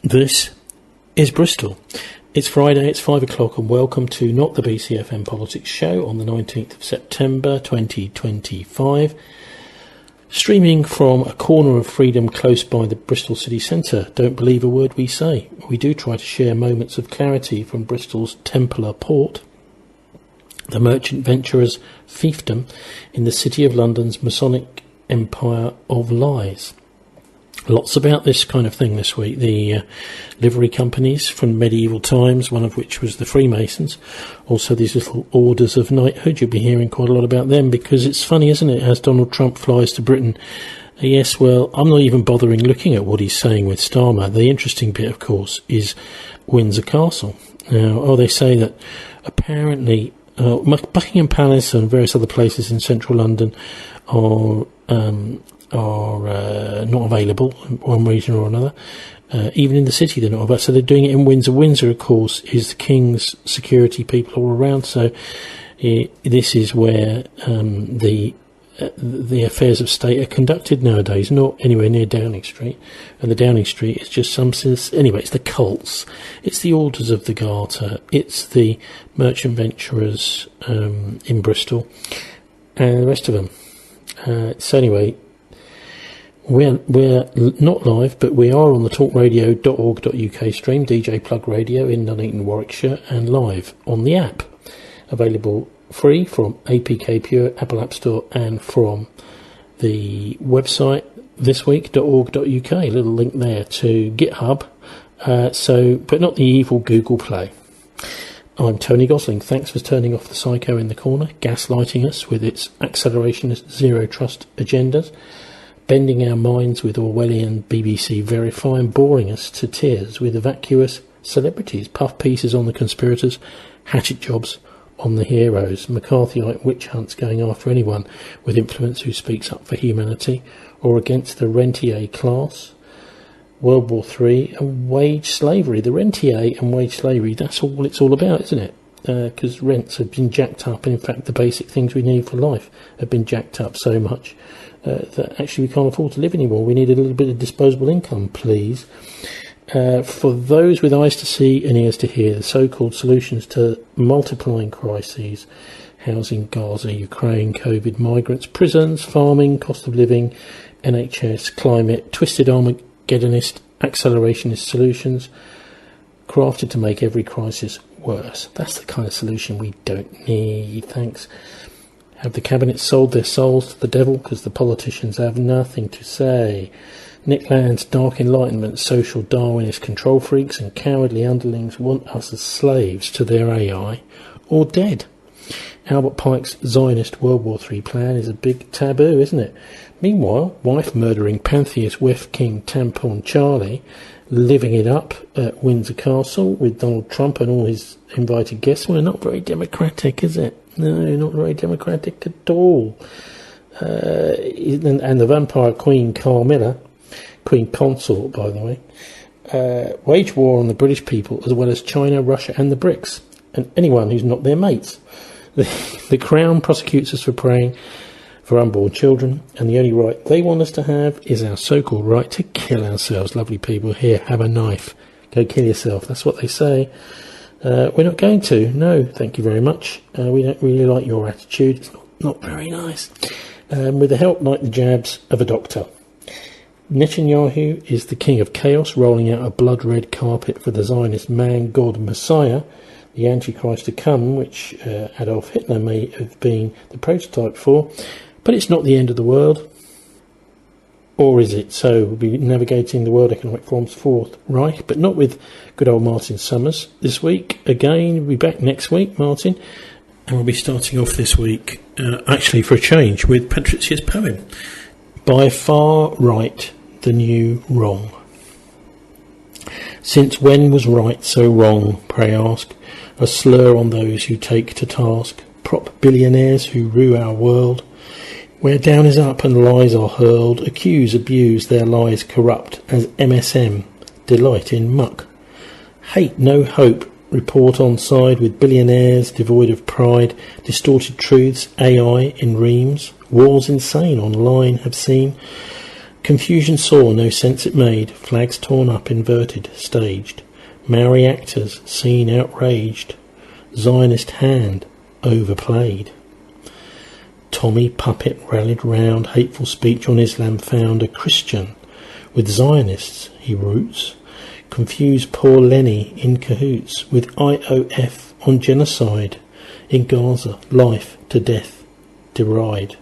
This is Bristol. It's Friday, it's 5 o'clock, and welcome to Not the BCFM Politics Show on the 19th of September 2025. Streaming from a corner of freedom close by the Bristol city centre. Don't believe a word we say. We do try to share moments of clarity from Bristol's Templar port, the merchant venturer's fiefdom in the City of London's Masonic empire of lies. Lots about this kind of thing this week. The livery companies from medieval times, one of which was the Freemasons. Also these little orders of knighthood. You'll be hearing quite a lot about them because it's funny, isn't it, as Donald Trump flies to Britain. Yes, well, I'm not even bothering looking at what he's saying with Starmer. The interesting bit, of course, is Windsor Castle. Now, they say that apparently Buckingham Palace and various other places in central London are not available for one reason or another. Even in the city they're not available. So they're doing it in Windsor. Windsor, of course, is the King's security people all around. So this is where the affairs of state are conducted nowadays, not anywhere near Downing Street. And the Downing Street is just anyway, it's the cults, it's the Orders of the Garter, it's the merchant venturers in Bristol, and the rest of them. So anyway, we're not live, but we are on the talkradio.org.uk stream, DJ Plug Radio in Nuneaton, Warwickshire, and live on the app, available free from APK Pure, Apple App Store, and from the website thisweek.org.uk. A little link there to GitHub, but not the evil Google Play. I'm Tony Gosling. Thanks for turning off the psycho in the corner, gaslighting us with its accelerationist zero trust agendas, bending our minds with Orwellian BBC Verify, and boring us to tears with vacuous celebrities, puff pieces on the conspirators, hatchet jobs on the heroes, McCarthyite witch hunts going after anyone with influence who speaks up for humanity or against the rentier class, World War III and wage slavery. The rentier and wage slavery, that's all it's all about, isn't it? Because rents have been jacked up, and in fact the basic things we need for life have been jacked up so much that actually we can't afford to live anymore. We need a little bit of disposable income, please. For those with eyes to see and ears to hear, the so-called solutions to multiplying crises, housing, Gaza, Ukraine, COVID, migrants, prisons, farming, cost of living, NHS, climate, twisted Armageddonist, accelerationist solutions, crafted to make every crisis worse. That's the kind of solution we don't need, thanks. Have the cabinet sold their souls to the devil because the politicians have nothing to say? Nick Land's dark enlightenment, social Darwinist control freaks and cowardly underlings want us as slaves to their AI or dead. Albert Pike's Zionist World War III plan is a big taboo, isn't it? Meanwhile, wife-murdering pantheist Wef King Tampon Charlie living it up at Windsor Castle with Donald Trump and all his invited guests. Well, not very democratic, is it? No, not very democratic at all. And the vampire Queen Carmilla, Queen Consort, by the way, wage war on the British people as well as China, Russia and the BRICS, and anyone who's not their mates. The Crown prosecutes us for praying for unborn children, and the only right they want us to have is our so-called right to kill ourselves. Lovely people, here, have a knife, go kill yourself. That's what they say. We're not going to. No, thank you very much. We don't really like your attitude. It's not very nice. With the help, like the jabs, of a doctor. Netanyahu is the king of chaos, rolling out a blood-red carpet for the Zionist man, God, Messiah, the Antichrist to come, which Adolf Hitler may have been the prototype for. But it's not the end of the world. Or is it? So we'll be navigating the World Economic Forum's Fourth Reich, but not with good old Martin Summers this week. Again, we'll be back next week, Martin. And we'll be starting off this week, actually for a change, with Patricia's poem. By far right, the new wrong. Since when was right so wrong, pray ask? A slur on those who take to task, prop billionaires who rue our world. Where down is up and lies are hurled, accuse, abuse, their lies corrupt, as MSM delight in muck. Hate, no hope, report on side with billionaires devoid of pride, distorted truths, AI in reams, wars insane online have seen. Confusion saw, no sense it made. Flags torn up, inverted, staged. Maori actors seen outraged. Zionist hand overplayed. Tommy puppet rallied round. Hateful speech on Islam found. A Christian with Zionists he roots. Confused poor Lenny in cahoots with IOF on genocide. In Gaza, life to death deride.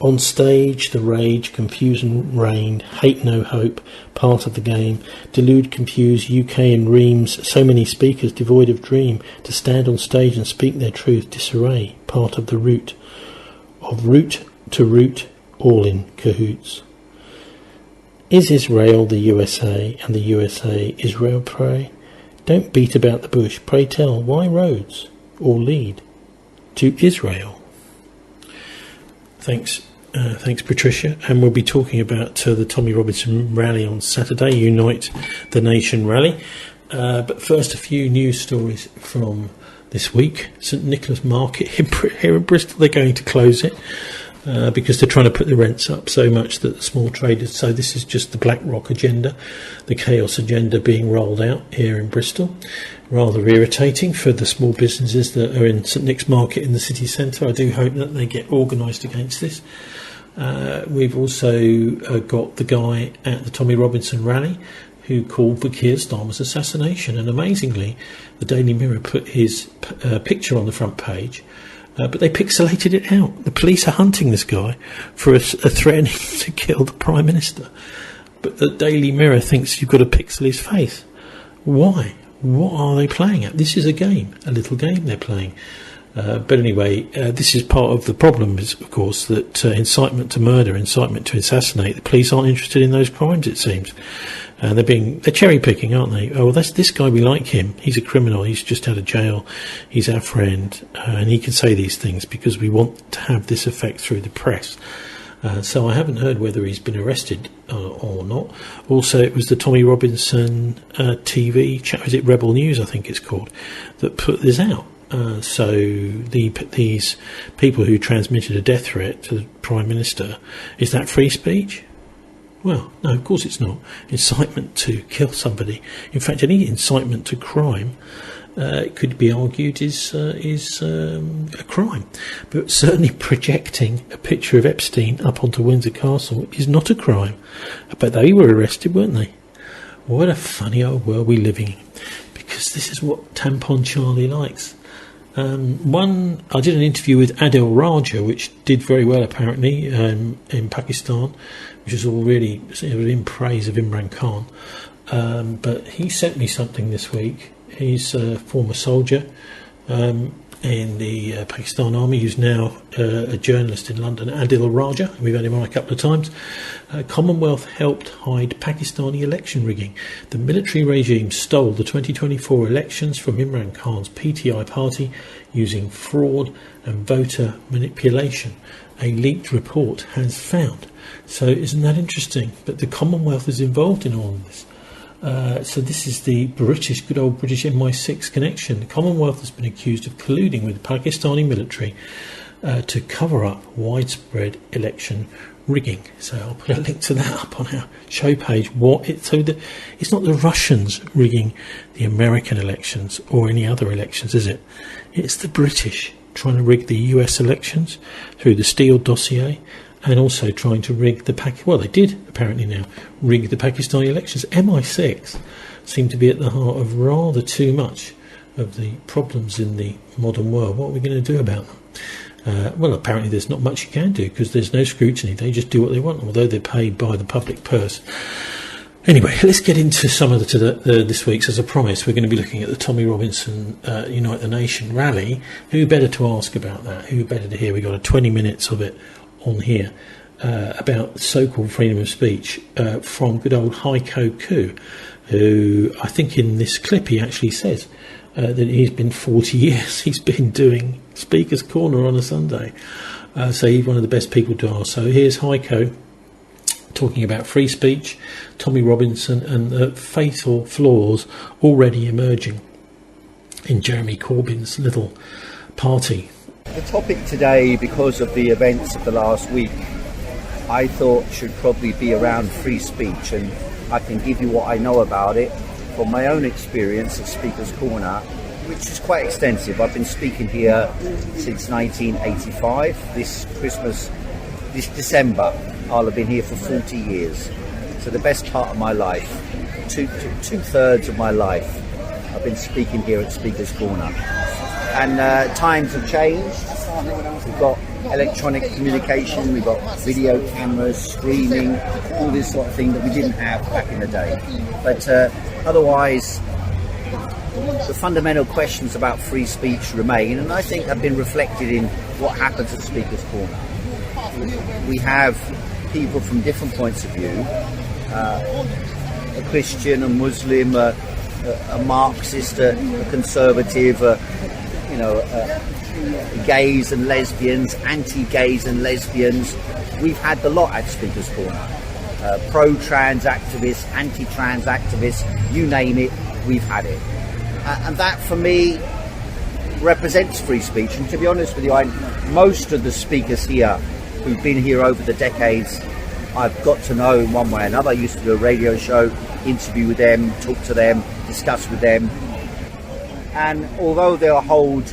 On stage, the rage, confusion reigned. Hate no hope, part of the game. Delude, confuse, UK and reams. So many speakers devoid of dream. To stand on stage and speak their truth. Disarray, part of the route. Of root to root, all in cahoots. Is Israel the USA and the USA Israel prey? Don't beat about the bush, pray tell, why roads all lead to Israel? Thanks, Patricia. And we'll be talking about the Tommy Robinson rally on Saturday, Unite the Nation rally. But first, a few news stories from this week. St Nicholas Market here in Bristol, they're going to close it because they're trying to put the rents up so much that the small traders. So this is just the Black Rock agenda, the chaos agenda being rolled out here in Bristol. Rather irritating for the small businesses that are in St Nick's Market in the city centre. I do hope that they get organised against this. We've also got the guy at the Tommy Robinson rally who called for Keir Starmer's assassination, and amazingly the Daily Mirror put his picture on the front page, but they pixelated it out. The police are hunting this guy for a threatening to kill the Prime Minister, but the Daily Mirror thinks you've got to pixel his face. Why? What are they playing at? This is a game, a little game they're playing. But anyway, this is part of the problem, is, of course, that incitement to murder, incitement to assassinate, the police aren't interested in those crimes, it seems. They're cherry picking, aren't they? Oh, well, that's this guy, we like him. He's a criminal. He's just out of jail. He's our friend, and he can say these things because we want to have this effect through the press. So I haven't heard whether he's been arrested or not. Also, it was the Tommy Robinson TV chat. Is it Rebel News? I think it's called, that put this out. So these people who transmitted a death threat to the Prime Minister, is that free speech? Well, no, of course it's not. Incitement to kill somebody. In fact, any incitement to crime, it could be argued is a crime. But certainly projecting a picture of Epstein up onto Windsor Castle is not a crime. But they were arrested, weren't they? What a funny old world we live in. Because this is what Tampon Charlie likes. I did an interview with Adil Raja, which did very well apparently in Pakistan, which is all really in praise of Imran Khan. But he sent me something this week. He's a former soldier in the Pakistan Army, who's now a journalist in London. Adil Raja, we've had him on a couple of times. Commonwealth helped hide Pakistani election rigging. The military regime stole the 2024 elections from Imran Khan's PTI party using fraud and voter manipulation, a leaked report has found. So isn't that interesting? But the Commonwealth is involved in all of this. So this is the good old British MI6 connection. The Commonwealth has been accused of colluding with the Pakistani military to cover up widespread election rigging. So I'll put a link to that up on our show page. It's not the Russians rigging the American elections or any other elections, is it? It's the British trying to rig the US elections through the Steele dossier, and also trying to rig they did apparently now rig the Pakistani elections. MI6 seem to be at the heart of rather too much of the problems in the modern world. What are we going to do about them? Well, apparently there's not much you can do because there's no scrutiny. They just do what they want, although they're paid by the public purse. Anyway, let's get into some of this week's. As I promised, we're going to be looking at the Tommy Robinson Unite the Nation rally. Who better to ask about that? Who better to hear? We got 20 minutes of it on here about so-called freedom of speech from good old Heiko Koo, who I think in this clip he actually says that he's been 40 years he's been doing Speaker's Corner on a Sunday, so he's one of the best people to ask. So here's Heiko talking about free speech, Tommy Robinson, and the fatal flaws already emerging in Jeremy Corbyn's little party. The topic today, because of the events of the last week, I thought should probably be around free speech, and I can give you what I know about it from my own experience at Speaker's Corner, which is quite extensive. I've been speaking here since 1985. This December, I'll have been here for 40 years. So the best part of my life, two-thirds of my life, I've been speaking here at Speaker's Corner. And times have changed. We've got electronic communication, we've got video cameras, streaming, all this sort of thing that we didn't have back in the day. But otherwise, the fundamental questions about free speech remain, and I think have been reflected in what happens at Speaker's Corner. We have people from different points of view, a Christian, a Muslim, a Marxist, a conservative, gays and lesbians, anti-gays and lesbians. We've had the lot at Speaker's Corner. Pro-trans activists, anti-trans activists, you name it, we've had it. And that, for me, represents free speech. And to be honest with you, most of the speakers here who've been here over the decades, I've got to know in one way or another. I used to do a radio show, interview with them, talk to them, discuss with them. And although they'll hold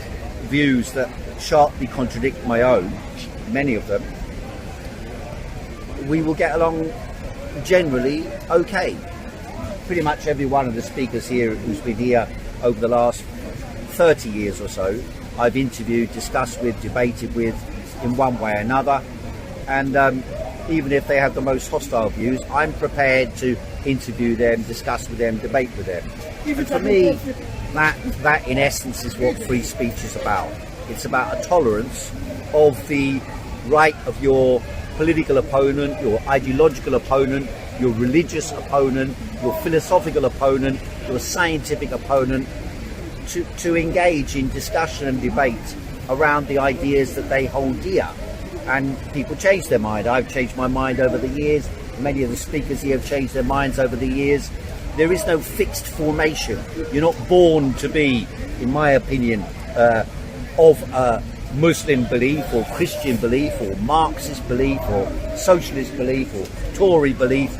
views that sharply contradict my own, many of them, we will get along generally okay. Pretty much every one of the speakers here who's been here over the last 30 years or so, I've interviewed, discussed with, debated with in one way or another. And even if they have the most hostile views, I'm prepared to interview them, discuss with them, debate with them. And for me, that in essence is what free speech is about. It's about a tolerance of the right of your political opponent, your ideological opponent, your religious opponent, your philosophical opponent, your scientific opponent, to engage in discussion and debate around the ideas that they hold dear. And people change their mind. I've changed my mind over the years. Many of the speakers here have changed their minds over the years. There is no fixed formation. You're not born to be, in my opinion, of a Muslim belief or Christian belief or Marxist belief or socialist belief or Tory belief.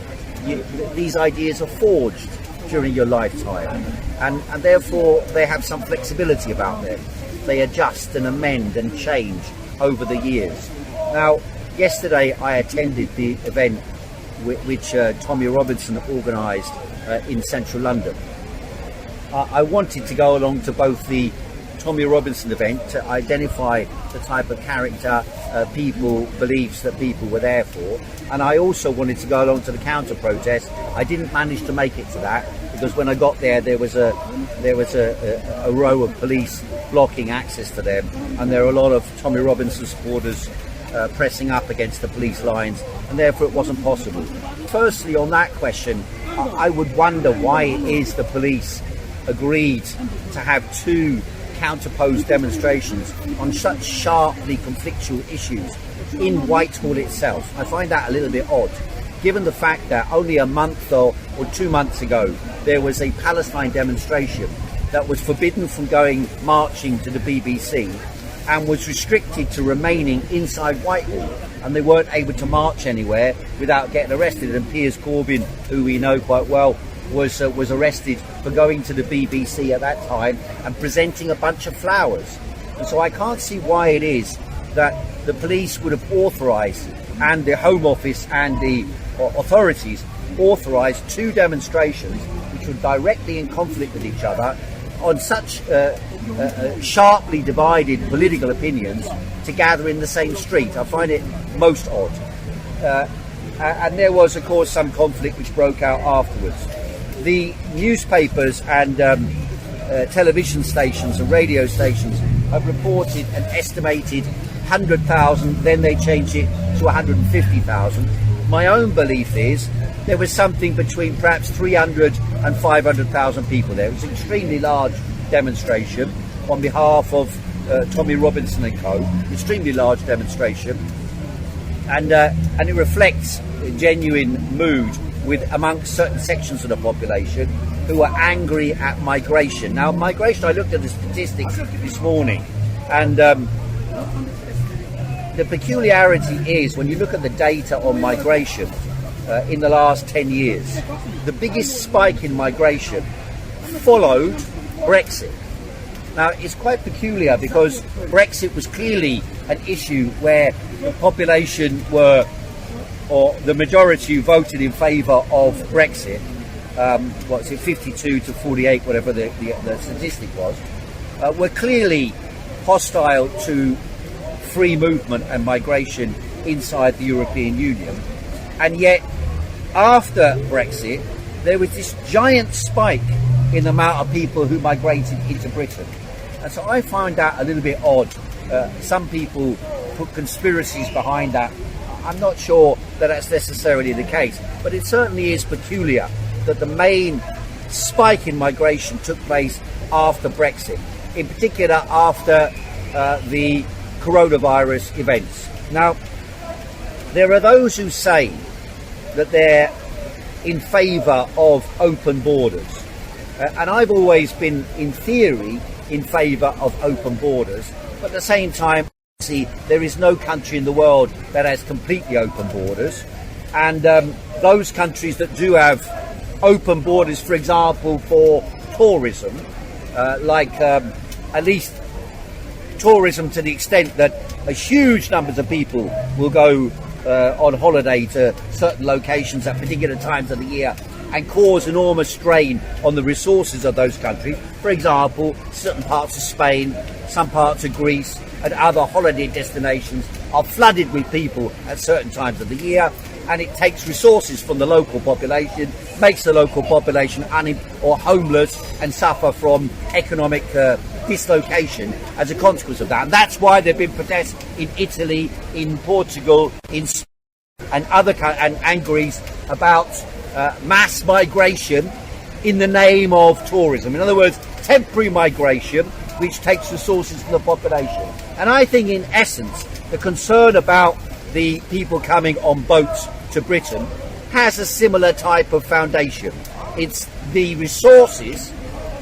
These ideas are forged during your lifetime, and therefore they have some flexibility about them. They adjust and amend and change over the years. Now, yesterday I attended the event which Tommy Robinson organised in central London. I wanted to go along to both the Tommy Robinson event to identify the type of character, people, beliefs that people were there for, and I also wanted to go along to the counter protest. I didn't manage to make it to that because when I got there, there was a row of police blocking access to them, and there were a lot of Tommy Robinson supporters pressing up against the police lines, and therefore it wasn't possible. Firstly, on that question, I would wonder why it is the police agreed to have two counterposed demonstrations on such sharply conflictual issues in Whitehall itself. I find that a little bit odd, given the fact that only a month or 2 months ago there was a Palestine demonstration that was forbidden from marching to the BBC and was restricted to remaining inside Whitehall, and they weren't able to march anywhere without getting arrested. And Piers Corbyn, who we know quite well, was arrested for going to the BBC at that time and presenting a bunch of flowers. And so I can't see why it is that the police would have authorised, and the Home Office and the authorities authorised, two demonstrations which were directly in conflict with each other on such sharply divided political opinions to gather in the same street. I find it most odd. And there was, of course, some conflict which broke out afterwards. The newspapers and television stations and radio stations have reported an estimated 100,000, then they changed it to 150,000. My own belief is there was something between perhaps 300 and 500,000 people there. It was an extremely large demonstration on behalf of Tommy Robinson and co. Extremely large demonstration, and it reflects a genuine mood amongst certain sections of the population who are angry at migration. Now, migration, I looked at the statistics this morning, and the peculiarity is, when you look at the data on migration in the last 10 years, the biggest spike in migration followed Brexit. Now, it's quite peculiar because Brexit was clearly an issue where the population or the majority voted in favour of Brexit. 52 to 48, whatever the statistic was, were clearly hostile to free movement and migration inside the European Union. And yet, after Brexit, there was this giant spike in the amount of people who migrated into Britain. And so I find that a little bit odd. Some people put conspiracies behind that. I'm not sure that that's necessarily the case, but it certainly is peculiar that the main spike in migration took place after Brexit, in particular after the coronavirus events. Now, there are those who say that they're in favour of open borders, and I've always been, in theory, in favour of open borders, but at the same time, see, there is no country in the world that has completely open borders, and those countries that do have open borders, for example, for tourism, at least tourism to the extent that a huge numbers of people will go on holiday to certain locations at particular times of the year and cause enormous strain on the resources of those countries. For example, certain parts of Spain, some parts of Greece and other holiday destinations are flooded with people at certain times of the year, and it takes resources from the local population, makes the local population homeless and suffer from economic dislocation as a consequence of that. And that's why there have been protests in Italy, in Portugal, in Spain, and Greece about mass migration in the name of tourism. In other words, temporary migration which takes resources from the population. And I think in essence the concern about the people coming on boats to Britain has a similar type of foundation. It's the resources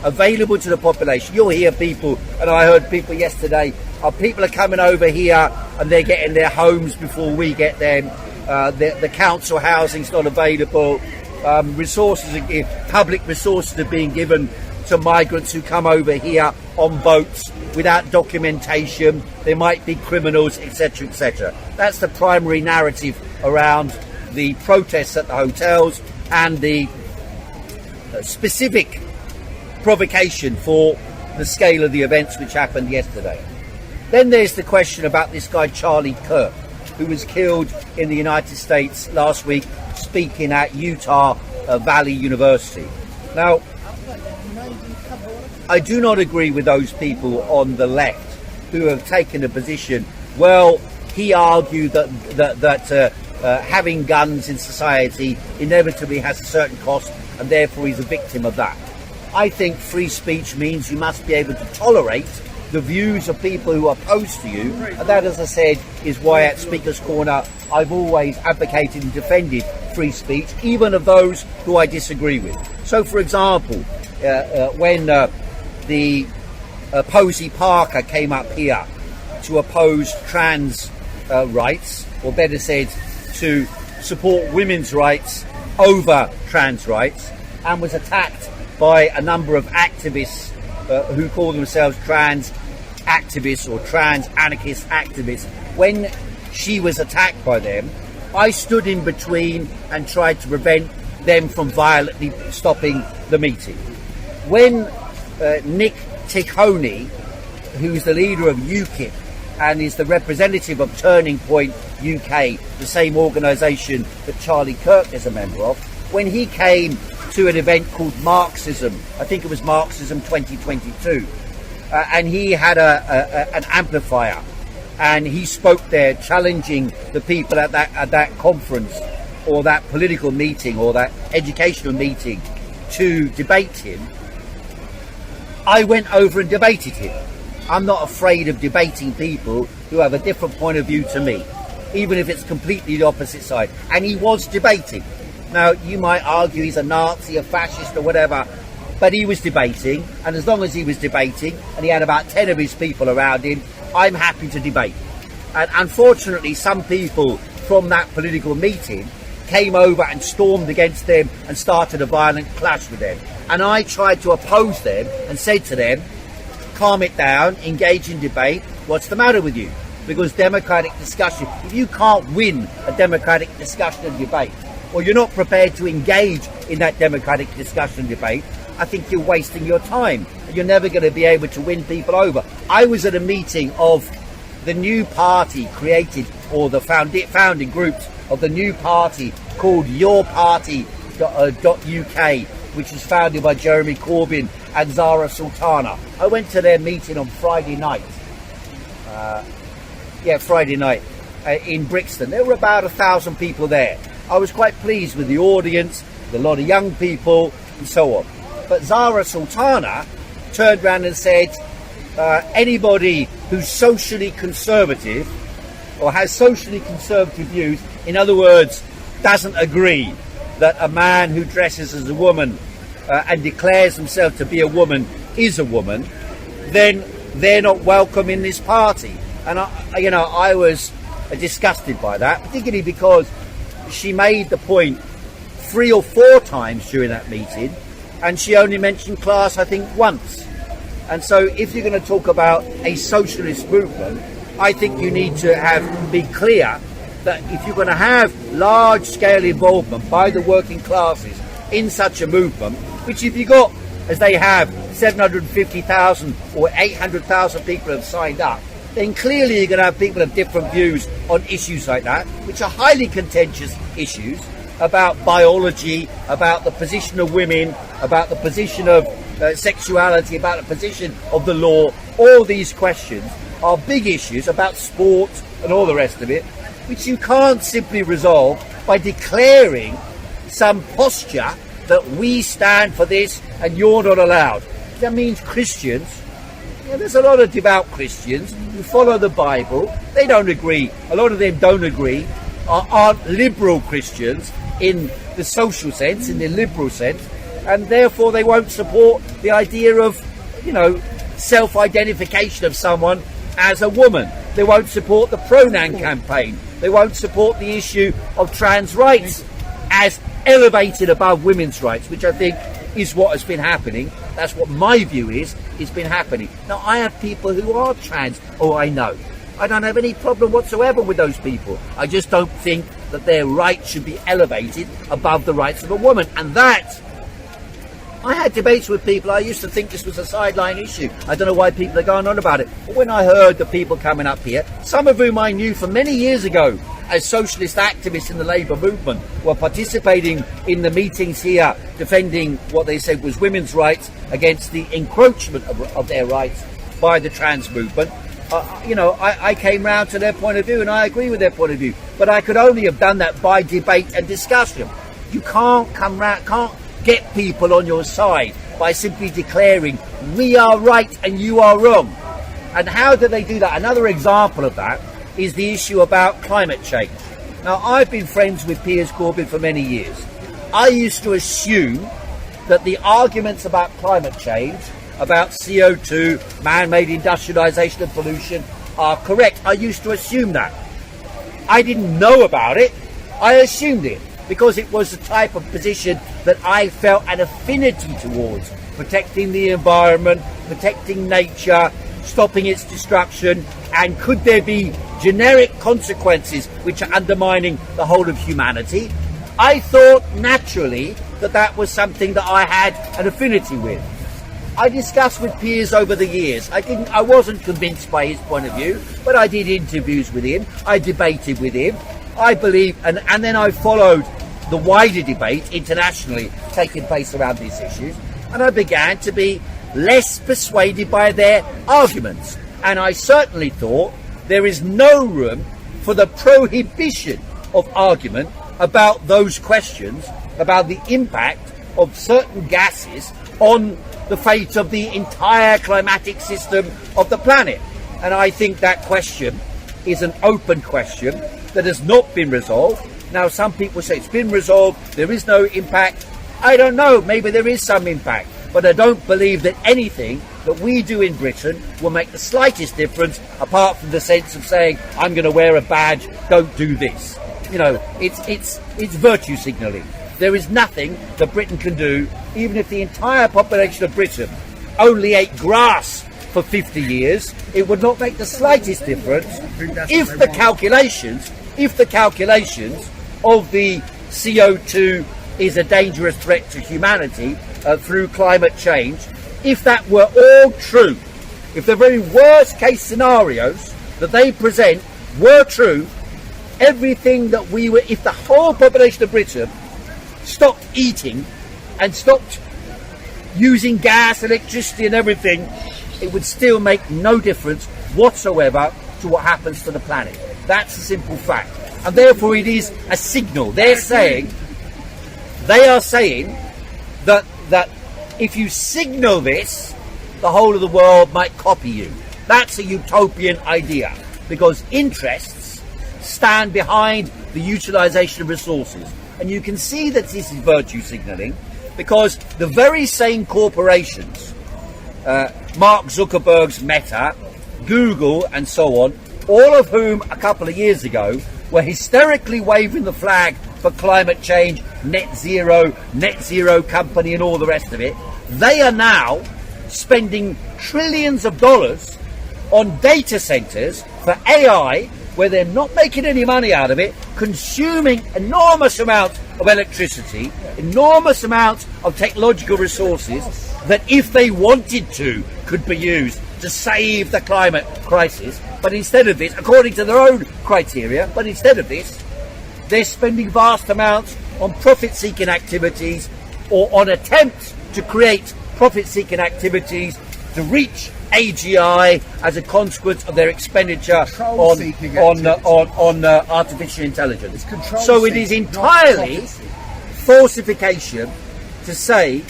available to the population. You'll hear people, and I heard people yesterday, people are coming over here and they're getting their homes before we get them. The council housing's not available. Public resources are being given to migrants who come over here on boats without documentation. There might be criminals, etc., etc. That's the primary narrative around the protests at the hotels and the specific provocation for the scale of the events which happened yesterday. Then there's the question about this guy Charlie Kirk, who was killed in the United States last week speaking at Utah Valley University. Now, I do not agree with those people on the left who have taken a position, well, he argued that having guns in society inevitably has a certain cost and therefore he's a victim of that. I think free speech means you must be able to tolerate the views of people who are opposed to you, and that, as I said, is why at Speaker's Corner I've always advocated and defended free speech, even of those who I disagree with. So, for example, when the Posey Parker came up here to oppose trans rights, or better said, to support women's rights over trans rights, and was attacked by a number of activists who call themselves trans activists or trans anarchist activists. When she was attacked by them, I stood in between and tried to prevent them from violently stopping the meeting. When Nick Ticconi, who's the leader of UKIP and is the representative of Turning Point UK, the same organisation that Charlie Kirk is a member of, when he came to an event called Marxism, I think it was Marxism 2022, and he had an amplifier, and he spoke there challenging the people at that conference or that political meeting or that educational meeting to debate him. I went over and debated him. I'm not afraid of debating people who have a different point of view to me, even if it's completely the opposite side. And he was debating. Now, you might argue he's a Nazi, a fascist or whatever, but he was debating, and as long as he was debating and he had about 10 of his people around him, I'm happy to debate. And unfortunately, some people from that political meeting came over and stormed against them and started a violent clash with them. And I tried to oppose them and said to them, calm it down, engage in debate. What's the matter with you? Because democratic discussion, if you can't win a democratic discussion and debate, or you're not prepared to engage in that democratic discussion and debate, I think you're wasting your time. You're never going to be able to win people over. I was at a meeting of the new party created, or the founding groups of the new party called YourParty.uk, which was founded by Jeremy Corbyn and Zara Sultana. I went to their meeting on Friday night. In Brixton. There were about 1,000 people there. I was quite pleased with the audience, with a lot of young people and so on. But Zara Sultana turned around and said, anybody who's socially conservative or has socially conservative views, in other words, doesn't agree that a man who dresses as a woman and declares himself to be a woman is a woman, then they're not welcome in this party. And I was disgusted by that, particularly because she made the point 3 or 4 times during that meeting, and she only mentioned class, I think, once. And so if you're going to talk about a socialist movement, I think you need to be clear that if you're going to have large-scale involvement by the working classes in such a movement, which if you got, as they have, 750,000 or 800,000 people have signed up, then clearly you're going to have people of different views on issues like that, which are highly contentious issues about biology, about the position of women, about the position of sexuality, about the position of the law. All these questions are big issues about sport and all the rest of it, which you can't simply resolve by declaring some posture that we stand for this and you're not allowed. That means Christians, there's a lot of devout Christians who follow the Bible. They don't agree. A lot of them don't agree, aren't liberal Christians in the social sense, in the liberal sense, and therefore they won't support the idea of, self-identification of someone as a woman. They won't support the pronoun campaign. They won't support the issue of trans rights as elevated above women's rights, which I think is what has been happening. That's what my view is, it's been happening. Now, I have people who are trans, I know. I don't have any problem whatsoever with those people. I just don't think that their rights should be elevated above the rights of a woman. And that, I had debates with people. I used to think this was a sideline issue. I don't know why people are going on about it. But when I heard the people coming up here, some of whom I knew from many years ago as socialist activists in the Labour movement, were participating in the meetings here, defending what they said was women's rights against the encroachment of their rights by the trans movement. I came round to their point of view, and I agree with their point of view. But I could only have done that by debate and discussion. You can't can't get people on your side by simply declaring we are right and you are wrong. And how do they do that? Another example of that is the issue about climate change. Now, I've been friends with Keir Starmer for many years. I used to assume that the arguments about climate change, about CO2, man-made industrialisation and pollution are correct. I used to assume that. I didn't know about it. I assumed it because it was the type of position that I felt an affinity towards, protecting the environment, protecting nature, stopping its destruction, and could there be generic consequences which are undermining the whole of humanity? I thought naturally that that was something that I had an affinity with. I discussed with Piers over the years. I wasn't convinced by his point of view, but I did interviews with him. I debated with him. I believe, and then I followed the wider debate internationally taking place around these issues, and I began to be less persuaded by their arguments. And I certainly thought there is no room for the prohibition of argument about those questions, about the impact of certain gases on the fate of the entire climatic system of the planet. And I think that question is an open question that has not been resolved. Now, some people say it's been resolved, there is no impact. I don't know, maybe there is some impact. but I don't believe that anything that we do in Britain will make the slightest difference, apart from the sense of saying, I'm going to wear a badge, don't do this. You know, it's virtue signalling. There is nothing that Britain can do, even if the entire population of Britain only ate grass for 50 years, it would not make the slightest difference if the calculations of the CO2 is a dangerous threat to humanity through climate change, if that were all true, if the very worst case scenarios that they present were true, everything that we were, if the whole population of Britain stopped eating and stopped using gas, electricity and everything, it would still make no difference whatsoever to what happens to the planet. That's a simple fact. And therefore it is a signal. They are saying that if you signal this, the whole of the world might copy you. That's a utopian idea, because interests stand behind the utilisation of resources. And you can see that this is virtue signalling, because the very same corporations, Mark Zuckerberg's Meta, Google and so on, all of whom a couple of years ago were hysterically waving the flag for climate change, net zero company and all the rest of it, they are now spending trillions of dollars on data centres for AI, where they're not making any money out of it, consuming enormous amounts of electricity, enormous amounts of technological resources that, if they wanted to, could be used to save the climate crisis. But instead of this, according to their own criteria, but instead of this, they're spending vast amounts on profit-seeking activities, or on attempts to create profit-seeking activities to reach AGI as a consequence of their expenditure on artificial intelligence. So it is entirely falsification to say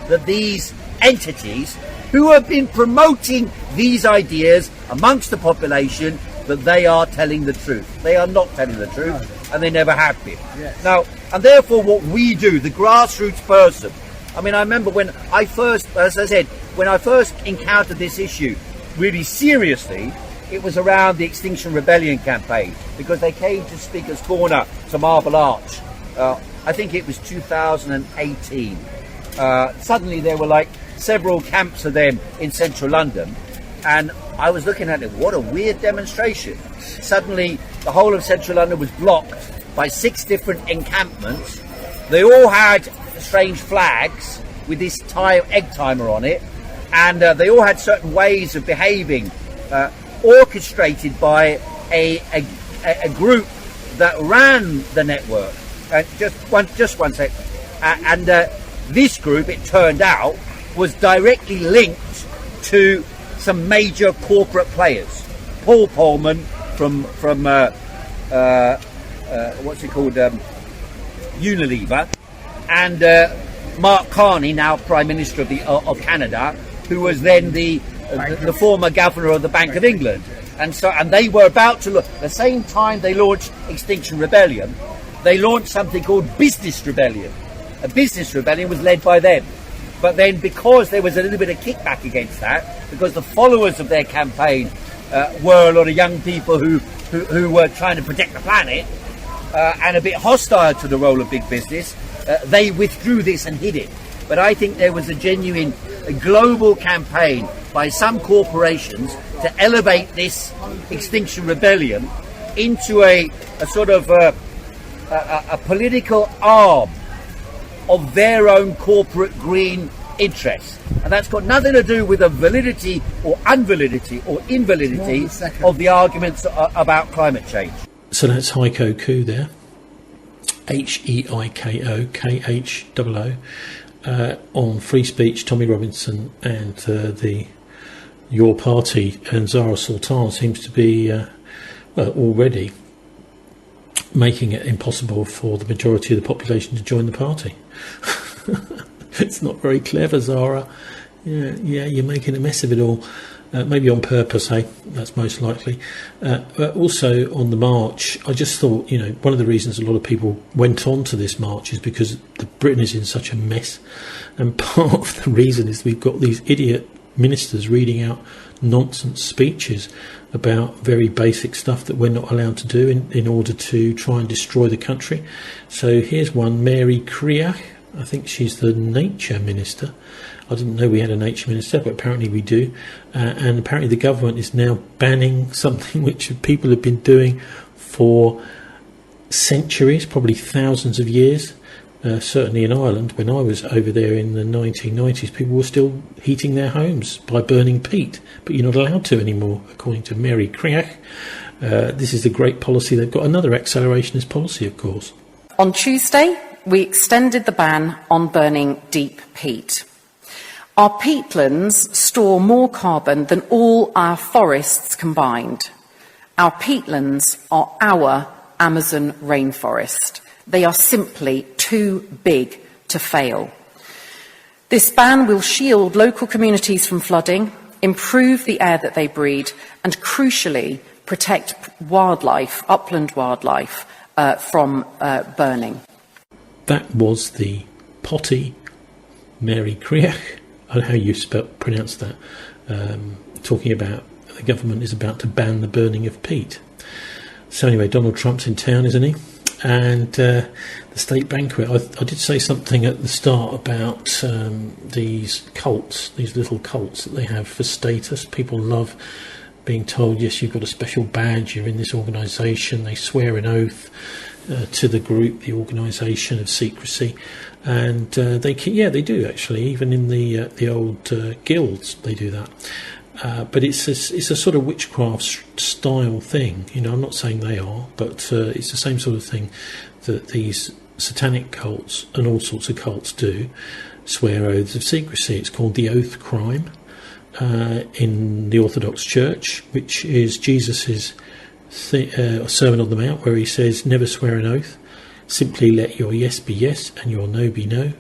that these entities who have been promoting these ideas amongst the population, that they are telling the truth. They are not telling the truth, and they never have been. Yes. Now, and therefore what we do, the grassroots person, I mean, I remember when I first, as I said, when I first encountered this issue really seriously, it was around the Extinction Rebellion campaign, because they came to Speaker's Corner to Marble Arch. I think it was 2018. Suddenly there were like several camps of them in central London, and I was looking at it, what a weird demonstration. Suddenly the whole of central London was blocked by 6 different encampments. They all had strange flags with this egg timer on it, and they all had certain ways of behaving, orchestrated by a group that ran the network. Just one sec. And this group, it turned out, was directly linked to some major corporate players. Paul Polman from what's it called, Unilever, and Mark Carney, now Prime Minister of Canada, who was then the former governor of the Bank of England. And they were about to look, the same time they launched Extinction Rebellion, they launched something called Business Rebellion. A Business Rebellion was led by them. But then, because there was a little bit of kickback against that, because the followers of their campaign were a lot of young people who were trying to protect the planet, and a bit hostile to the role of big business, they withdrew this and hid it. But I think there was a genuine global campaign by some corporations to elevate this Extinction Rebellion into a sort of a political arm of their own corporate green interests. And that's got nothing to do with the validity or unvalidity or invalidity of the arguments about climate change. So that's Heiko Koo there. Heiko, KHOO. On free speech, Tommy Robinson and your party and Zara Sultan seems to be already making it impossible for the majority of the population to join the party. It's not very clever, Zara. Yeah, you're making a mess of it all. maybe on purpose, that's most likely. But also on the march, I just thought, one of the reasons a lot of people went on to this march is because Britain is in such a mess. And part of the reason is we've got these idiot ministers reading out nonsense speeches about very basic stuff that we're not allowed to do in order to try and destroy the country. So here's one, Mary Creach. I think she's the nature minister. I didn't know we had a nature minister, but apparently we do. And apparently the government is now banning something which people have been doing for centuries, probably thousands of years. Certainly in Ireland, when I was over there in the 1990s, people were still heating their homes by burning peat. But you're not allowed to anymore, according to Mary Creach. This is a great policy. They've got another accelerationist policy, of course. On Tuesday, we extended the ban on burning deep peat. Our peatlands store more carbon than all our forests combined. Our peatlands are our Amazon rainforest. They are simply too big to fail. This ban will shield local communities from flooding, improve the air that they breathe, and crucially protect wildlife, upland wildlife, from burning. That was the potty Mary Creach, I don't know how you pronounce that, talking about the government is about to ban the burning of peat. So anyway, Donald Trump's in town, isn't he? And the state banquet, I did say something at the start about these cults, these little cults that they have for status. People love being told, yes, you've got a special badge, you're in this organisation. They swear an oath to the group, the organisation, of secrecy. And they do actually, even in the old guilds, they do that. But it's a sort of witchcraft style thing. I'm not saying they are, but it's the same sort of thing that these satanic cults and all sorts of cults do, swear oaths of secrecy. It's called the oath crime in the Orthodox Church, which is Jesus's Sermon on the Mount, where he says, never swear an oath, simply let your yes be yes and your no be no.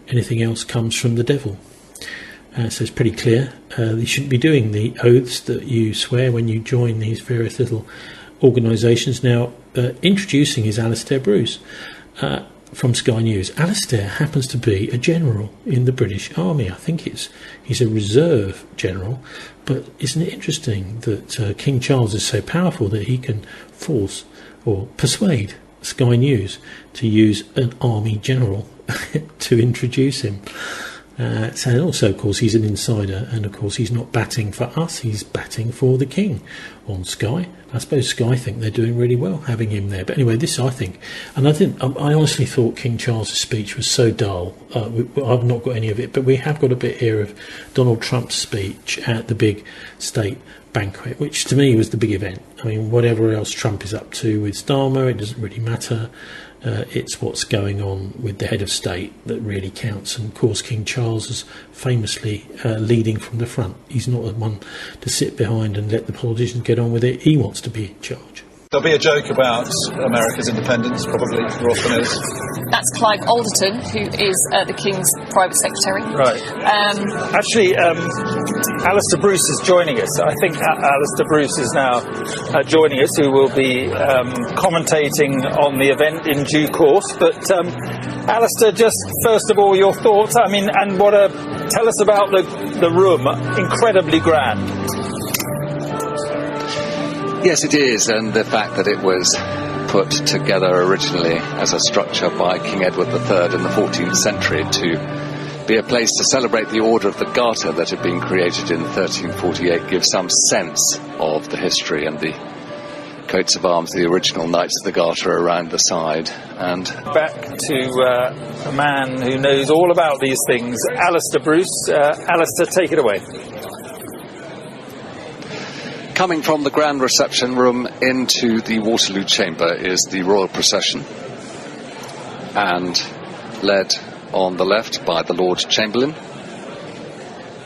Anything else comes from the devil. So it's pretty clear. You shouldn't be doing the oaths that you swear when you join these various little organisations. Now, introducing is Alistair Bruce from Sky News. Alistair happens to be a general in the British Army. I think he's a reserve general. But isn't it interesting that King Charles is so powerful that he can force or persuade Sky News to use an army general to introduce him? So also, of course, he's an insider, and of course he's not batting for us, he's batting for the King on Sky. I suppose Sky think they're doing really well having him there. But anyway, this I think, and I honestly thought King Charles's speech was so dull. I've not got any of it, but we have got a bit here of Donald Trump's speech at the big state banquet, which to me was the big event. I mean, whatever else Trump is up to with Starmer, it doesn't really matter. It's what's going on with the head of state that really counts. And of course, King Charles is famously leading from the front. He's not the one to sit behind and let the politicians get on with it. He wants to be in charge. There'll be a joke about America's independence, probably, there often is. That's Clive Alderton, who is the King's private secretary. Right. Actually, Alistair Bruce is joining us. I think Alistair Bruce is now joining us, who will be commentating on the event in due course. But Alistair, just first of all, your thoughts. I mean, and tell us about the room. Incredibly grand. Yes, it is, and the fact that it was put together originally as a structure by King Edward III in the 14th century to be a place to celebrate the Order of the Garter that had been created in 1348 gives some sense of the history and the coats of arms, the original Knights of the Garter around the side. And back to a man who knows all about these things, Alistair Bruce. Alistair, take it away. Coming from the grand reception room into the Waterloo Chamber is the royal procession, and led on the left by the Lord Chamberlain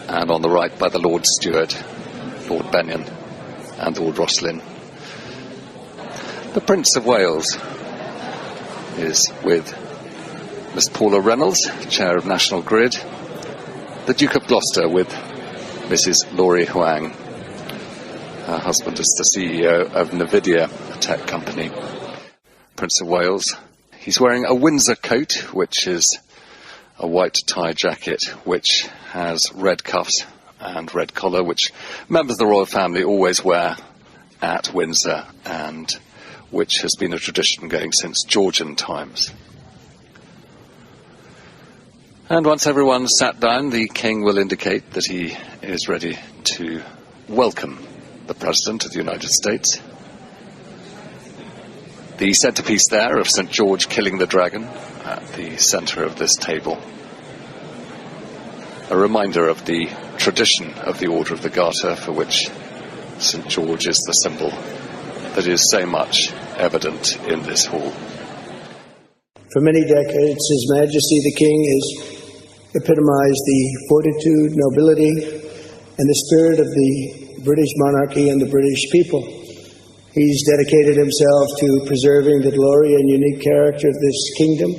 and on the right by the Lord Steward, Lord Benyon and Lord Rosslyn. The Prince of Wales is with Miss Paula Reynolds, Chair of National Grid, the Duke of Gloucester with Mrs. Laurie Huang. Her husband is the CEO of Nvidia, a tech company. Prince of Wales. He's wearing a Windsor coat, which is a white tie jacket, which has red cuffs and red collar, which members of the royal family always wear at Windsor, and which has been a tradition going since Georgian times. And once everyone's sat down, the King will indicate that he is ready to welcome the President of the United States. The centrepiece there of St. George killing the dragon at the centre of this table. A reminder of the tradition of the Order of the Garter, for which St. George is the symbol that is so much evident in this hall. For many decades, His Majesty the King has epitomized the fortitude, nobility, and the spirit of the British monarchy and the British people. He's dedicated himself to preserving the glory and unique character of this kingdom,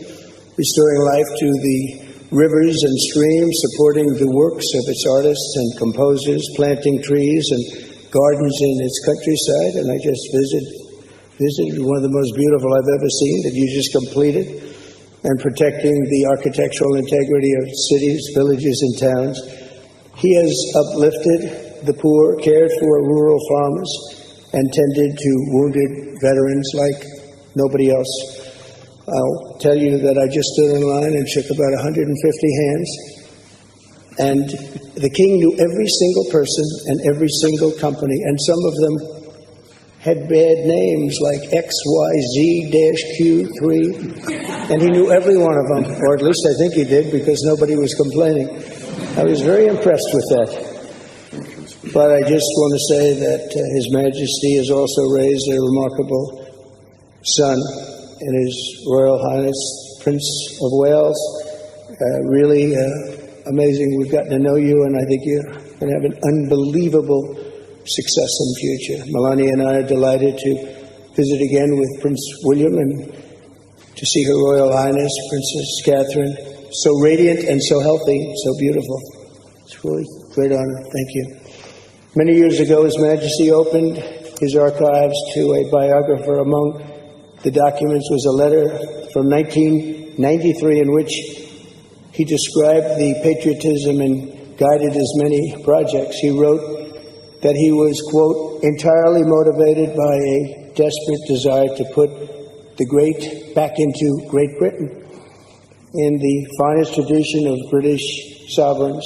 restoring life to the rivers and streams, supporting the works of its artists and composers, planting trees and gardens in its countryside. And I just visited one of the most beautiful I've ever seen that you just completed, and protecting the architectural integrity of cities, villages, and towns. He has uplifted the poor, cared for rural farmers, and tended to wounded veterans like nobody else. I'll tell you that I just stood in line and shook about 150 hands, and the King knew every single person and every single company, and some of them had bad names like XYZ-Q3, and he knew every one of them, or at least I think he did, because nobody was complaining. I was very impressed with that. But I just want to say that His Majesty has also raised a remarkable son in His Royal Highness Prince of Wales. Really amazing. We've gotten to know you, and I think you're going to have an unbelievable success in the future. Melania and I are delighted to visit again with Prince William and to see Her Royal Highness Princess Catherine, so radiant and so healthy, so beautiful. It's really a great honor. Thank you. Many years ago, His Majesty opened his archives to a biographer. Among the documents was a letter from 1993 in which he described the patriotism and guided his many projects. He wrote that he was, quote, entirely motivated by a desperate desire to put the great back into Great Britain. In the finest tradition of British sovereigns,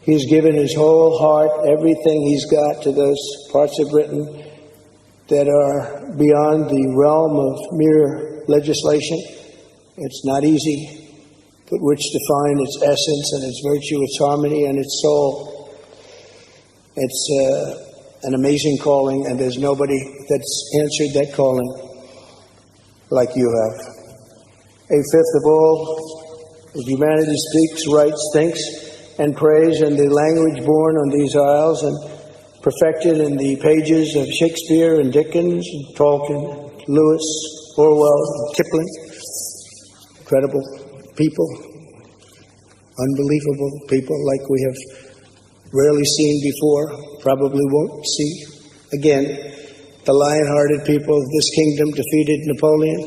he's given his whole heart, everything he's got, to those parts of Britain that are beyond the realm of mere legislation. It's not easy, but which define its essence and its virtue, its harmony and its soul. It's an amazing calling, and there's nobody that's answered that calling like you have. A fifth of all of humanity speaks, writes, thinks, and prays in the language born on these isles and perfected in the pages of Shakespeare and Dickens and Tolkien, Lewis, Orwell, and Kipling. Incredible people, unbelievable people like we have rarely seen before, probably won't see again. The lion-hearted people of this kingdom defeated Napoleon,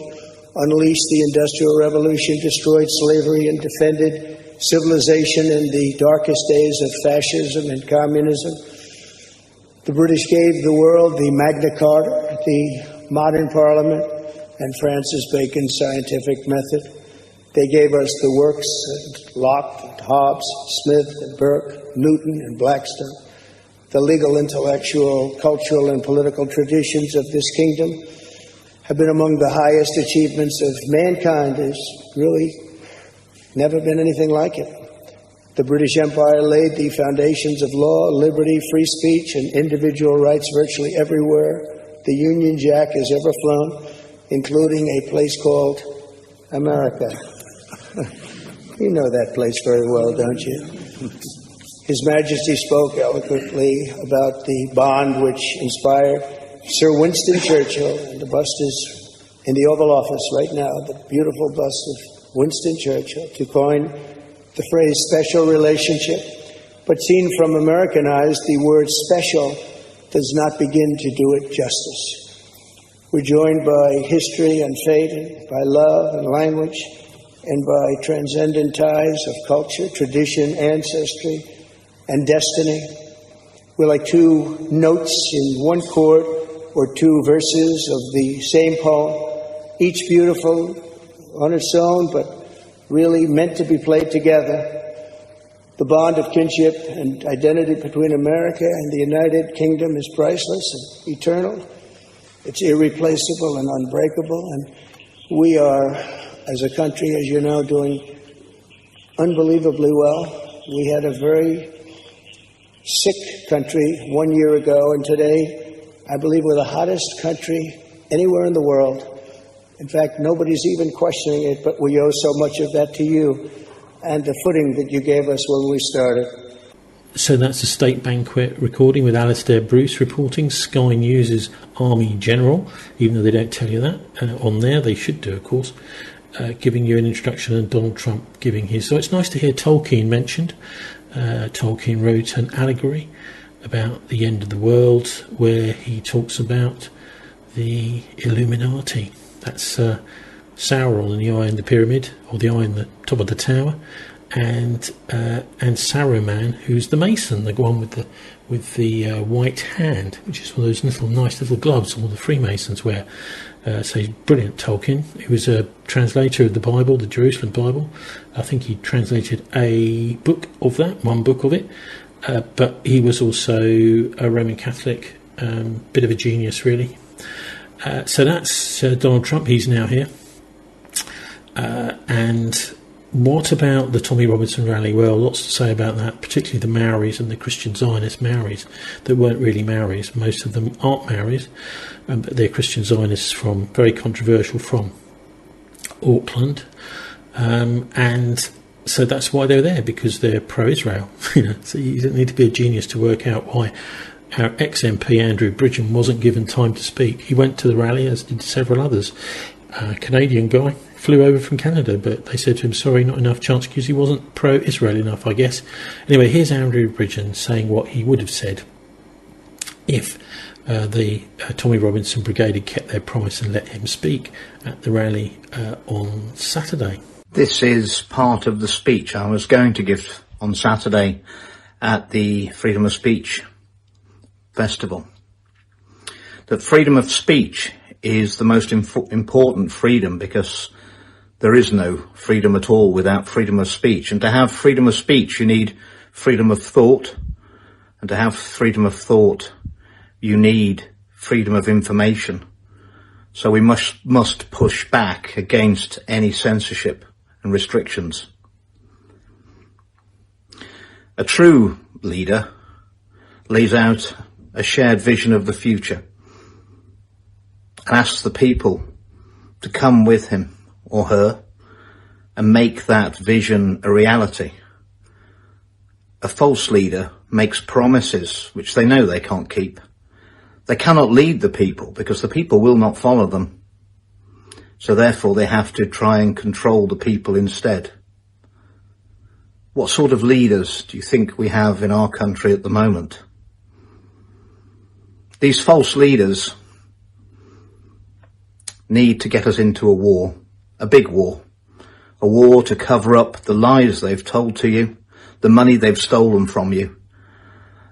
unleashed the Industrial Revolution, destroyed slavery, and defended civilization in the darkest days of fascism and communism. The British gave the world the Magna Carta, the modern parliament, and Francis Bacon's scientific method. They gave us the works of Locke, and Hobbes, Smith, and Burke, Newton, and Blackstone. The legal, intellectual, cultural, and political traditions of this kingdom have been among the highest achievements of mankind. There's really never been anything like it. The British Empire laid the foundations of law, liberty, free speech, and individual rights virtually everywhere the Union Jack has ever flown, including a place called America. You know that place very well, don't you? His Majesty spoke eloquently about the bond which inspired Sir Winston Churchill, and the bust is in the Oval Office right now, the beautiful bust of Winston Churchill, to coin the phrase special relationship, but seen from American eyes, the word special does not begin to do it justice. We're joined by history and fate, and by love and language, and by transcendent ties of culture, tradition, ancestry, and destiny. We're like two notes in one chord or two verses of the same poem, each beautiful on its own, but really meant to be played together. The bond of kinship and identity between America and the United Kingdom is priceless and eternal. It's irreplaceable and unbreakable, and we are, as a country, as you know, doing unbelievably well. We had a very sick country 1 year ago, and today I believe we're the hottest country anywhere in the world. In fact, nobody's even questioning it, but we owe so much of that to you and the footing that you gave us when we started. So that's a state banquet recording with Alistair Bruce reporting, Sky News' Army General, even though they don't tell you that on there. They should do, of course, giving you an introduction, and Donald Trump giving his. So it's nice to hear Tolkien mentioned. Tolkien wrote an allegory about the end of the world where he talks about the Illuminati. That's Sauron in the eye in the pyramid, or the eye in the top of the tower, and Saruman, who's the Mason, the one with the white hand, which is one of those nice little gloves all the Freemasons wear. So he's brilliant, Tolkien. He was a translator of the Bible, the Jerusalem Bible. I think he translated a book of that, one book of it, but he was also a Roman Catholic, bit of a genius, really. So that's Donald Trump. He's now here. And what about the Tommy Robinson rally? Well, lots to say about that, particularly the Maoris and the Christian Zionist Maoris that weren't really Maoris. Most of them aren't Maoris, but they're Christian Zionists very controversial from Auckland. And so that's why they're there, because they're pro-Israel. So you don't need to be a genius to work out why our ex-MP Andrew Bridgen wasn't given time to speak. He went to the rally, as did several others. A Canadian guy flew over from Canada, but they said to him, sorry, not enough chance, because he wasn't pro-Israel enough, I guess. Anyway, here's Andrew Bridgen saying what he would have said if the Tommy Robinson Brigade had kept their promise and let him speak at the rally on Saturday. This is part of the speech I was going to give on Saturday at the Freedom of Speech Festival. That freedom of speech is the most important freedom, because there is no freedom at all without freedom of speech. And to have freedom of speech, you need freedom of thought. And to have freedom of thought, you need freedom of information. So we must push back against any censorship and restrictions. A true leader lays out a shared vision of the future and asks the people to come with him or her and make that vision a reality. A false leader makes promises which they know they can't keep. They cannot lead the people because the people will not follow them. So therefore they have to try and control the people instead. What sort of leaders do you think we have in our country at the moment? These false leaders need to get us into a war, a big war, a war to cover up the lies they've told to you, the money they've stolen from you,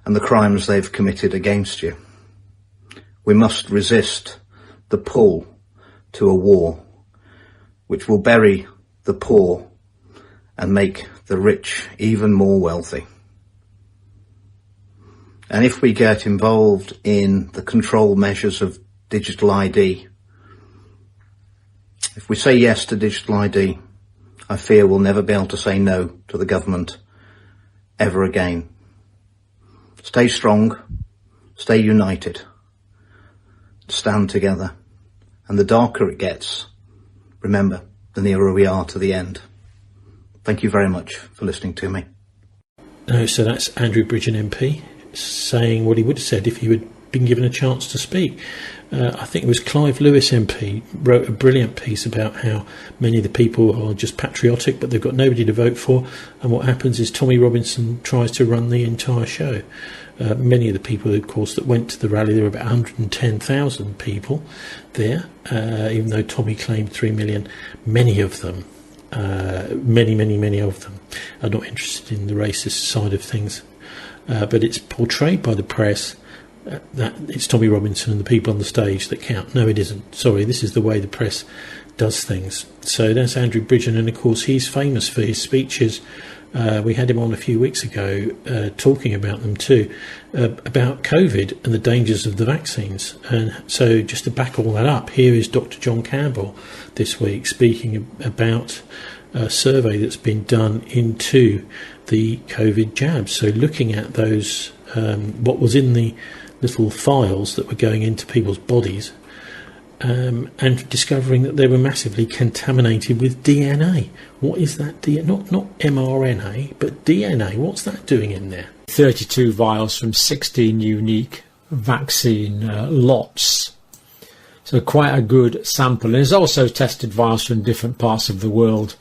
and the crimes they've committed against you. We must resist the pull to a war which will bury the poor and make the rich even more wealthy. And if we get involved in the control measures of digital ID, if we say yes to digital ID, I fear we'll never be able to say no to the government ever again. Stay strong, stay united, stand together. And the darker it gets, remember, the nearer we are to the end. Thank you very much for listening to me. No, so that's Andrew Bridgen MP saying what he would have said if he had been given a chance to speak. I think it was Clive Lewis MP wrote a brilliant piece about how many of the people are just patriotic, but they've got nobody to vote for, and what happens is Tommy Robinson tries to run the entire show. Many of the people, of course, that went to the rally, there were about 110,000 people there, even though Tommy claimed 3 million. Many of them, many of them, are not interested in the racist side of things. But it's portrayed by the press that it's Tommy Robinson and the people on the stage that count. No, it isn't. Sorry, this is the way the press does things. So that's Andrew Bridgen, and of course he's famous for his speeches. We had him on a few weeks ago talking about them too, about COVID and the dangers of the vaccines. And so just to back all that up, here is Dr. John Campbell this week speaking about a survey that's been done into the COVID jabs. So looking at those, what was in the little files that were going into people's bodies, and discovering that they were massively contaminated with DNA. What is that? Not mRNA, but DNA. What's that doing in there? 32 vials from 16 unique vaccine lots. So quite a good sample. And it's also tested vials from different parts of the world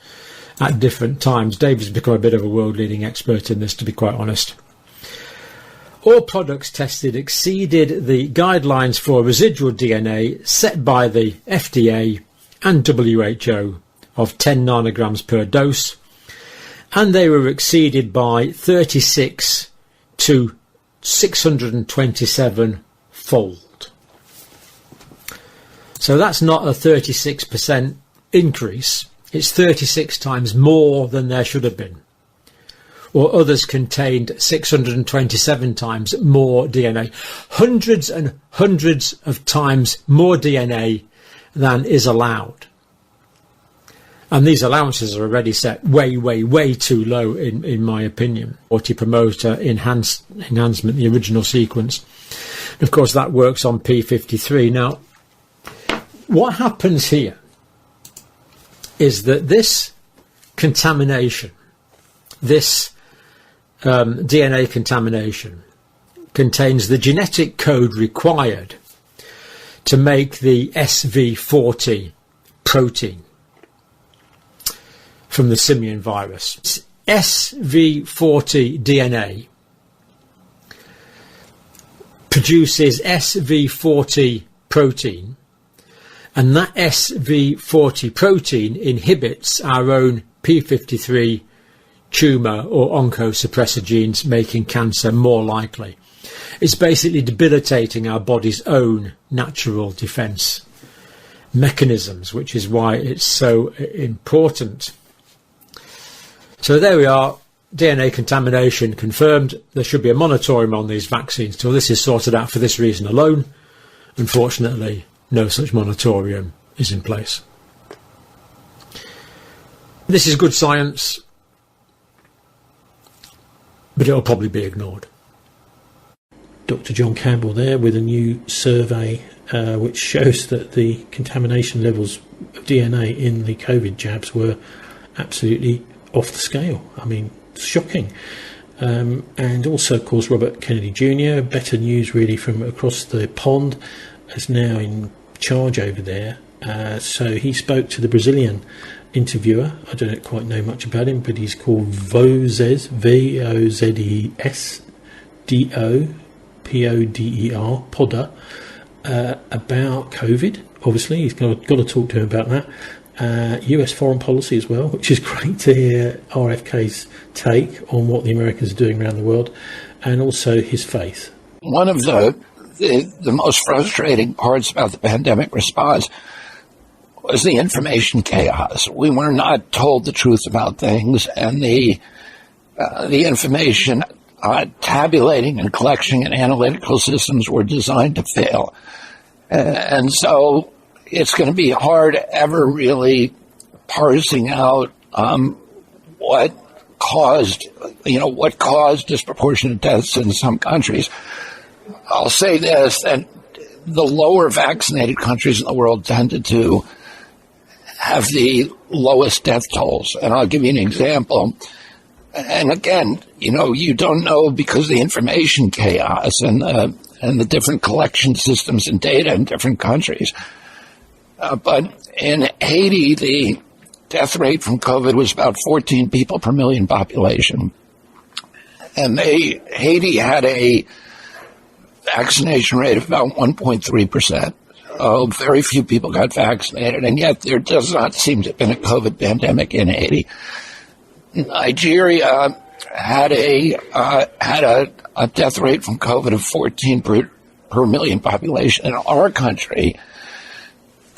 at different times. David's become a bit of a world-leading expert in this, to be quite honest. All products tested exceeded the guidelines for residual DNA set by the FDA and WHO of 10 nanograms per dose, and they were exceeded by 36 to 627 fold. So that's not a 36% increase, it's 36 times more than there should have been. Or others contained 627 times more DNA. Hundreds and hundreds of times more DNA than is allowed. And these allowances are already set way, way, way too low, in my opinion. 40 promoter enhancement, the original sequence. And of course, that works on P53. Now, what happens here is that this contamination, this DNA contamination, contains the genetic code required to make the SV40 protein from the simian virus. SV40 DNA produces SV40 protein, and that SV40 protein inhibits our own P53 tumour or oncosuppressor genes, making cancer more likely. It's basically debilitating our body's own natural defence mechanisms, which is why it's so important. So there we are, DNA contamination confirmed. There should be a moratorium on these vaccines till this is sorted out for this reason alone. Unfortunately, no such moratorium is in place. This is good science, but it'll probably be ignored. Dr. John Campbell there with a new survey which shows that the contamination levels of DNA in the COVID jabs were absolutely off the scale. I mean, shocking. And also, of course, Robert Kennedy Jr., better news really from across the pond, is now in charge over there. So he spoke to the Brazilian interviewer. I don't quite know much about him, but he's called Vozes, V-O-Z-E-S-D-O-P-O-D-E-R, Podder, about COVID. Obviously, he's got to talk to him about that. US foreign policy as well, which is great to hear RFK's take on what the Americans are doing around the world, and also his faith. One of the most frustrating parts about the pandemic response was the information chaos. We were not told the truth about things, and the information tabulating and collection and analytical systems were designed to fail. And so it's going to be hard ever really parsing out what caused disproportionate deaths in some countries. I'll say this, that the lower vaccinated countries in the world tended to have the lowest death tolls. And I'll give you an example. And again, you don't know because of the information chaos and and the different collection systems and data in different countries. But in Haiti, the death rate from COVID was about 14 people per million population. And Haiti had a vaccination rate of about 1.3%. Very few people got vaccinated, and yet there does not seem to have been a COVID pandemic in Haiti. Nigeria had a death rate from COVID of 14 per million population. In our country,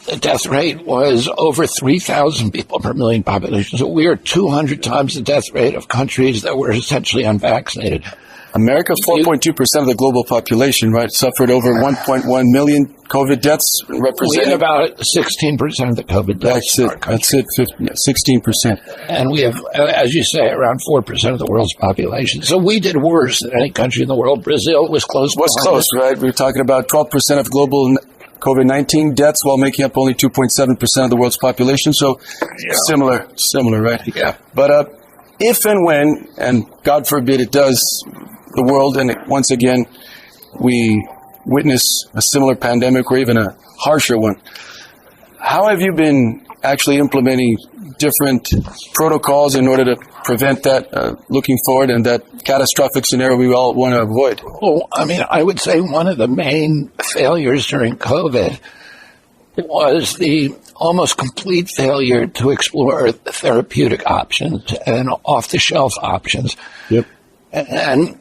the death rate was over 3,000 people per million population. So we are 200 times the death rate of countries that were essentially unvaccinated. America, 4.2% of the global population, right, suffered over 1.1 million COVID deaths, representing we had about 16% of the COVID deaths. That's it, 16%. And we have, as you say, around 4% of the world's population. So we did worse than any country in the world. Brazil was close. Right? We were talking about 12% of global COVID-19 deaths while making up only 2.7% of the world's population. So similar, right? Yeah. But if and when, and God forbid it does, the world, and once again, we witness a similar pandemic or even a harsher one, how have you been actually implementing different protocols in order to prevent that looking forward and that catastrophic scenario we all want to avoid? Well, I mean, I would say one of the main failures during COVID was the almost complete failure to explore therapeutic options and off-the-shelf options. Yep. And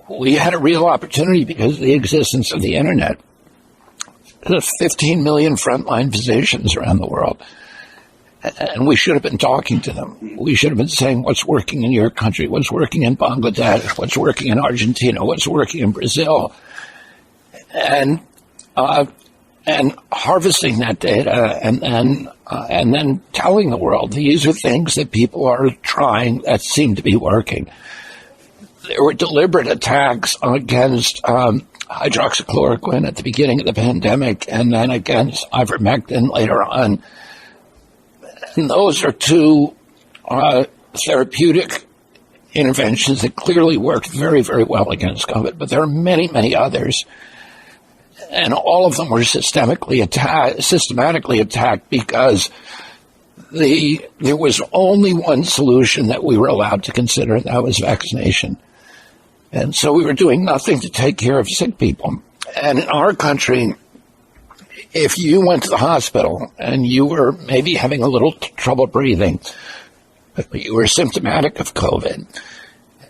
we had a real opportunity because of the existence of the internet. There's 15 million frontline physicians around the world. And we should have been talking to them. We should have been saying what's working in your country, what's working in Bangladesh, what's working in Argentina, what's working in Brazil. And harvesting that data and then telling the world these are things that people are trying that seem to be working. There were deliberate attacks against hydroxychloroquine at the beginning of the pandemic and then against ivermectin later on. And those are two therapeutic interventions that clearly worked very, very well against COVID, but there are many, many others. And all of them were systematically attacked because there was only one solution that we were allowed to consider, and that was vaccination. And so we were doing nothing to take care of sick people. And in our country, if you went to the hospital and you were maybe having a little trouble breathing, but you were symptomatic of COVID,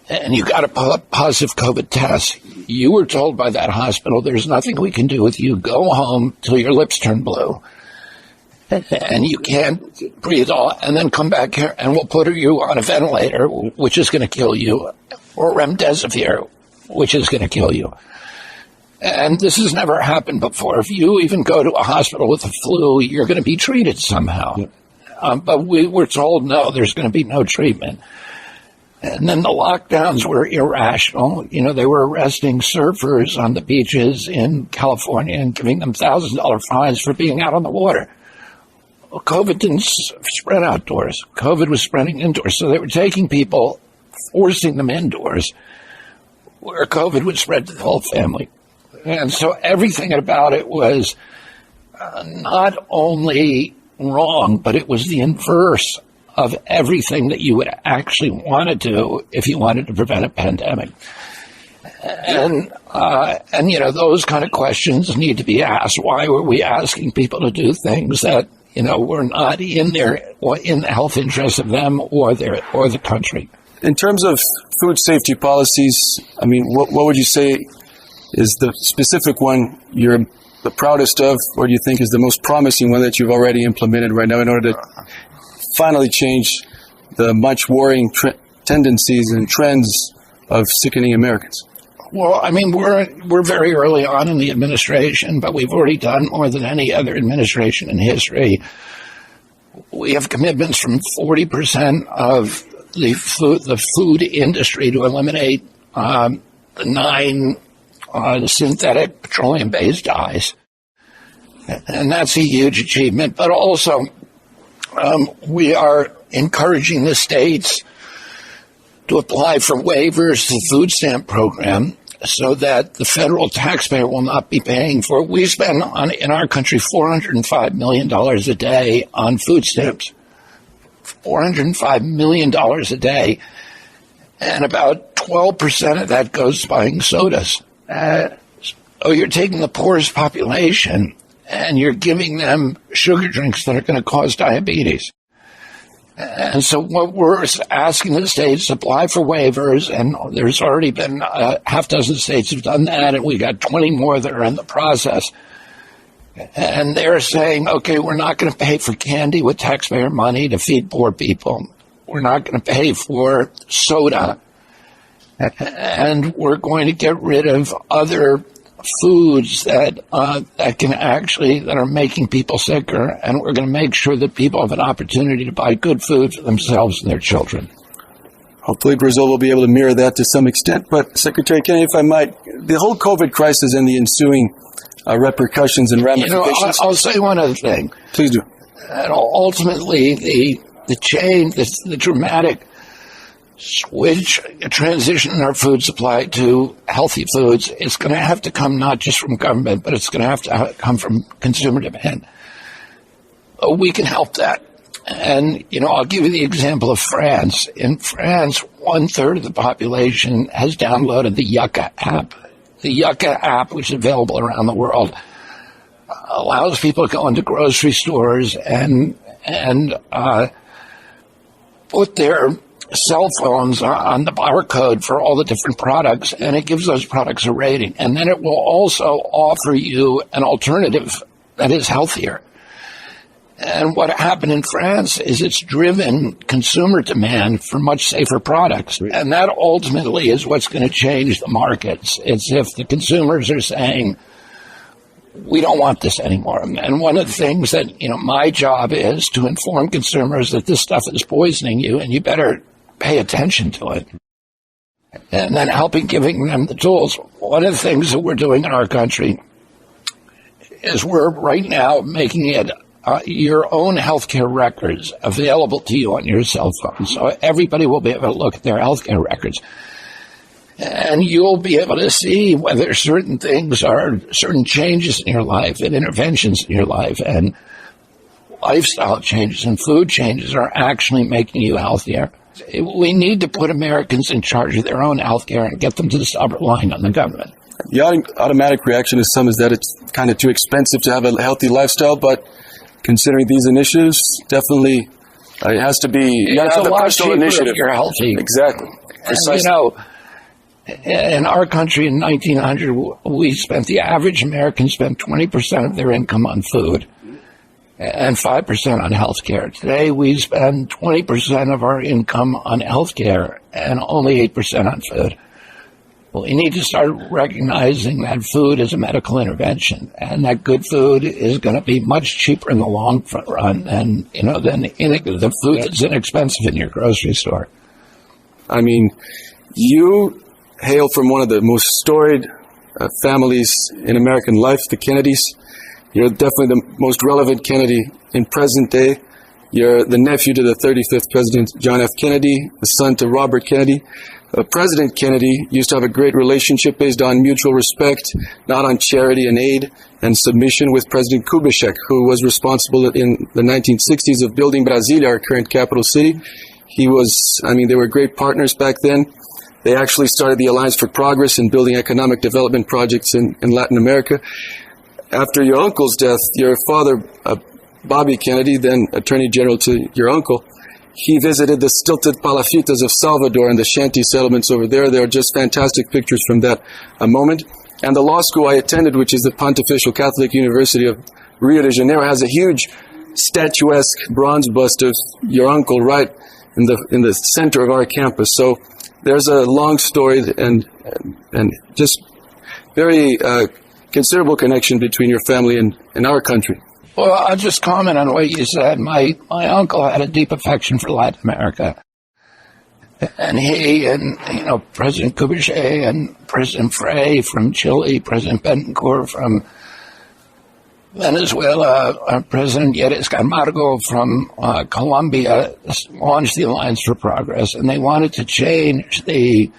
and you got a positive COVID test, you were told by that hospital, there's nothing we can do with you. Go home till your lips turn blue. And you can't breathe all, and then come back here and we'll put you on a ventilator, which is going to kill you, or remdesivir, which is going to kill you. And this has never happened before. If you even go to a hospital with the flu, you're going to be treated somehow. Yep. But we were told, no, there's going to be no treatment. And then the lockdowns were irrational. You know, they were arresting surfers on the beaches in California and giving them $1,000 fines for being out on the water. Well, COVID didn't spread outdoors. COVID was spreading indoors. So they were taking people, forcing them indoors, where COVID would spread to the whole family. And so everything about it was not only wrong, but it was the inverse of everything that you would actually want to do if you wanted to prevent a pandemic. And you know, those kind of questions need to be asked. Why were we asking people to do things that, you know, were not in the health interest of them or the country? In terms of food safety policies, I mean, what would you say is the specific one you're the proudest of, or do you think is the most promising one that you've already implemented right now in order to finally change the much worrying tendencies and trends of sickening Americans? Well, I mean, we're very early on in the administration, but we've already done more than any other administration in history. We have commitments from 40% of the food industry to eliminate the 9 synthetic petroleum-based dyes. And that's a huge achievement. But also, we are encouraging the states to apply for waivers to the food stamp program so that the federal taxpayer will not be paying for it. We spend in our country $405 million a day on food stamps. $405 million a day. And about 12% of that goes to buying sodas. So you're taking the poorest population and you're giving them sugar drinks that are going to cause diabetes. And so what we're asking the states to apply for waivers, and there's already been a half dozen states have done that, and we got 20 more that are in the process. And they're saying, okay, we're not going to pay for candy with taxpayer money to feed poor people. We're not going to pay for soda. And we're going to get rid of other foods that are making people sicker, and we're going to make sure that people have an opportunity to buy good food for themselves and their children. Hopefully Brazil will be able to mirror that to some extent. But Secretary Kennedy, if I might, the whole COVID crisis and the ensuing repercussions and ramifications. I'll say one other thing. Please do. And ultimately, the dramatic switch, a transition in our food supply to healthy foods is going to have to come not just from government, but it's going to have to come from consumer demand. We can help that. And, I'll give you the example of France. In France, 1/3 of the population has downloaded the Yucca app. The Yucca app, which is available around the world, allows people to go into grocery stores and put their cell phones on the barcode for all the different products, and it gives those products a rating. And then it will also offer you an alternative that is healthier. And what happened in France is it's driven consumer demand for much safer products. And that ultimately is what's going to change the markets. It's if the consumers are saying, we don't want this anymore. And one of the things that, my job is to inform consumers that this stuff is poisoning you and you better pay attention to it. And then giving them the tools. One of the things that we're doing in our country is we're right now making it your own healthcare records available to you on your cell phone. So everybody will be able to look at their healthcare records. And you'll be able to see whether certain changes in your life and interventions in your life and lifestyle changes and food changes are actually making you healthier. We need to put Americans in charge of their own healthcare and get them to stop relying on the government. The automatic reaction of some is that it's kind of too expensive to have a healthy lifestyle, but considering these initiatives, definitely it has to be. You got to have the personal initiative. If you're healthy. Exactly. Precisely. And, in our country in 1900, the average American spent 20% of their income on food and 5% on health care. Today, we spend 20% of our income on health care and only 8% on food. Well, we need to start recognizing that food is a medical intervention, and that good food is going to be much cheaper in the long run than the food that's inexpensive in your grocery store. I mean, you hail from one of the most storied families in American life, the Kennedys. You're definitely the most relevant Kennedy in present day. You're the nephew to the 35th President John F. Kennedy, the son to Robert Kennedy. President Kennedy used to have a great relationship based on mutual respect, not on charity and aid and submission, with President Kubitschek, who was responsible in the 1960s of building Brasilia, our current capital city. They were great partners back then. They actually started the Alliance for Progress in building economic development projects in Latin America. After your uncle's death, your father, Bobby Kennedy, then Attorney General to your uncle, he visited the stilted palafitas of Salvador and the shanty settlements over there. There are just fantastic pictures from that moment. And the law school I attended, which is the Pontifical Catholic University of Rio de Janeiro, has a huge statuesque bronze bust of your uncle right in the center of our campus. So there's a long story and just very considerable connection between your family and our country. Well, I'll just comment on what you said. My uncle had a deep affection for Latin America. And he and, President Kubitschek and President Frey from Chile, President Betancourt from Venezuela, President Yedis Camargo from Colombia launched the Alliance for Progress. And they wanted to change the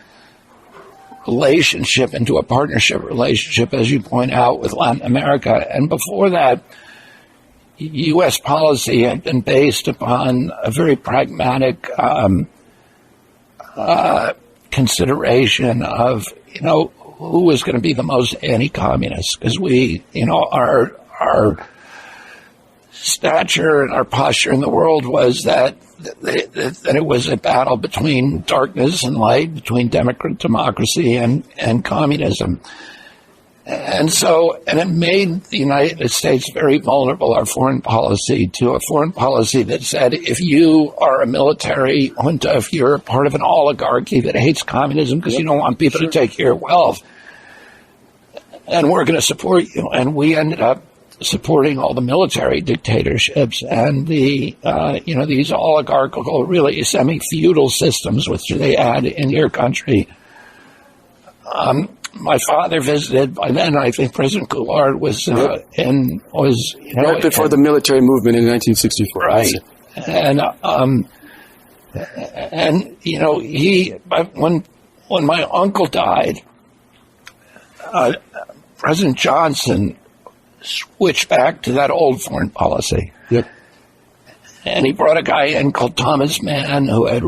relationship into a partnership relationship, as you point out, with Latin America. And before that, U.S. policy had been based upon a very pragmatic consideration of, who was going to be the most anti-communist, because we, our stature and our posture in the world was that it was a battle between darkness and light, between democracy and communism. And it made the United States very vulnerable, our foreign policy, to a foreign policy that said, if you are a military junta, if you're part of an oligarchy that hates communism because you don't want people to take your wealth, and we're going to support you. And we ended up supporting all the military dictatorships and these oligarchical, really semi-feudal systems which they had in your country. My father visited. By then, I think President Goulart was right before the military movement in 1964. Right, when my uncle died, President Johnson switched back to that old foreign policy. Yep. And he brought a guy in called Thomas Mann, who had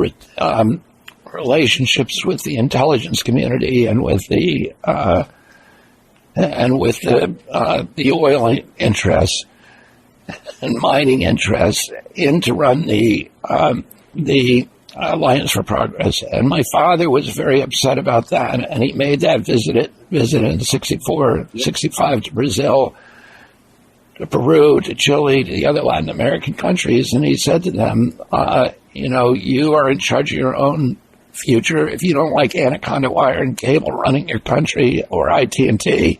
relationships with the intelligence community and with the oil interests and mining interests in to run the Alliance for Progress. And my father was very upset about that, and he made that visit in 64, 65 to Brazil, to Peru, to Chile, to the other Latin American countries, and he said to them, you are in charge of your own future. If you don't like Anaconda Wire and Cable running your country, or AT&T,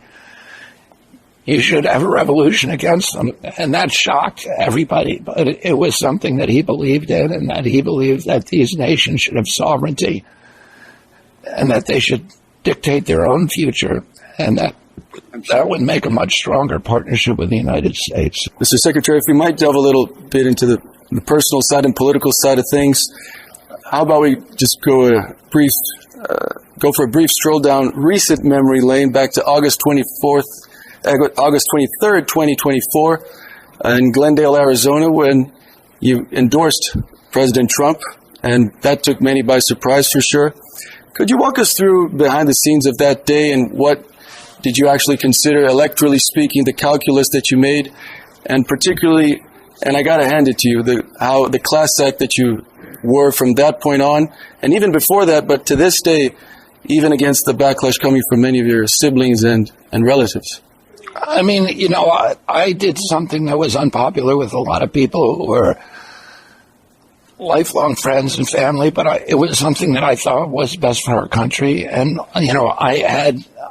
you should have a revolution against them. And that shocked everybody, but it was something that he believed in, and that he believed that these nations should have sovereignty and that they should dictate their own future, and that would make a much stronger partnership with the United States. Mr. Secretary, if we might delve a little bit into the personal side and political side of things, how about we just go for a brief stroll down recent memory lane back to August 23rd, 2024, in Glendale, Arizona, when you endorsed President Trump, and that took many by surprise for sure. Could you walk us through behind the scenes of that day, and what did you actually consider, electorally speaking, the calculus that you made, and particularly, and I got to hand it to you, how the class act that you were from that point on, and even before that, but to this day, even against the backlash coming from many of your siblings and relatives? I mean, I did something that was unpopular with a lot of people who were lifelong friends and family, but it was something that I thought was best for our country. And, I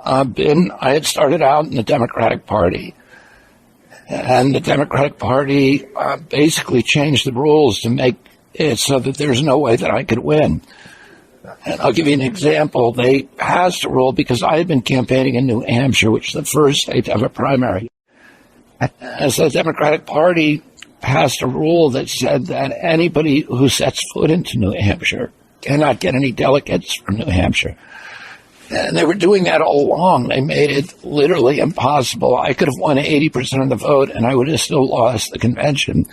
had started out in the Democratic Party, and the Democratic Party basically changed the rules to make it so that there's no way that I could win. And I'll give you an example. They passed a rule because I had been campaigning in New Hampshire, which is the first state to have a primary. And so the Democratic Party passed a rule that said that anybody who sets foot into New Hampshire cannot get any delegates from New Hampshire. And they were doing that all along. They made it literally impossible. I could have won 80% of the vote, and I would have still lost the convention.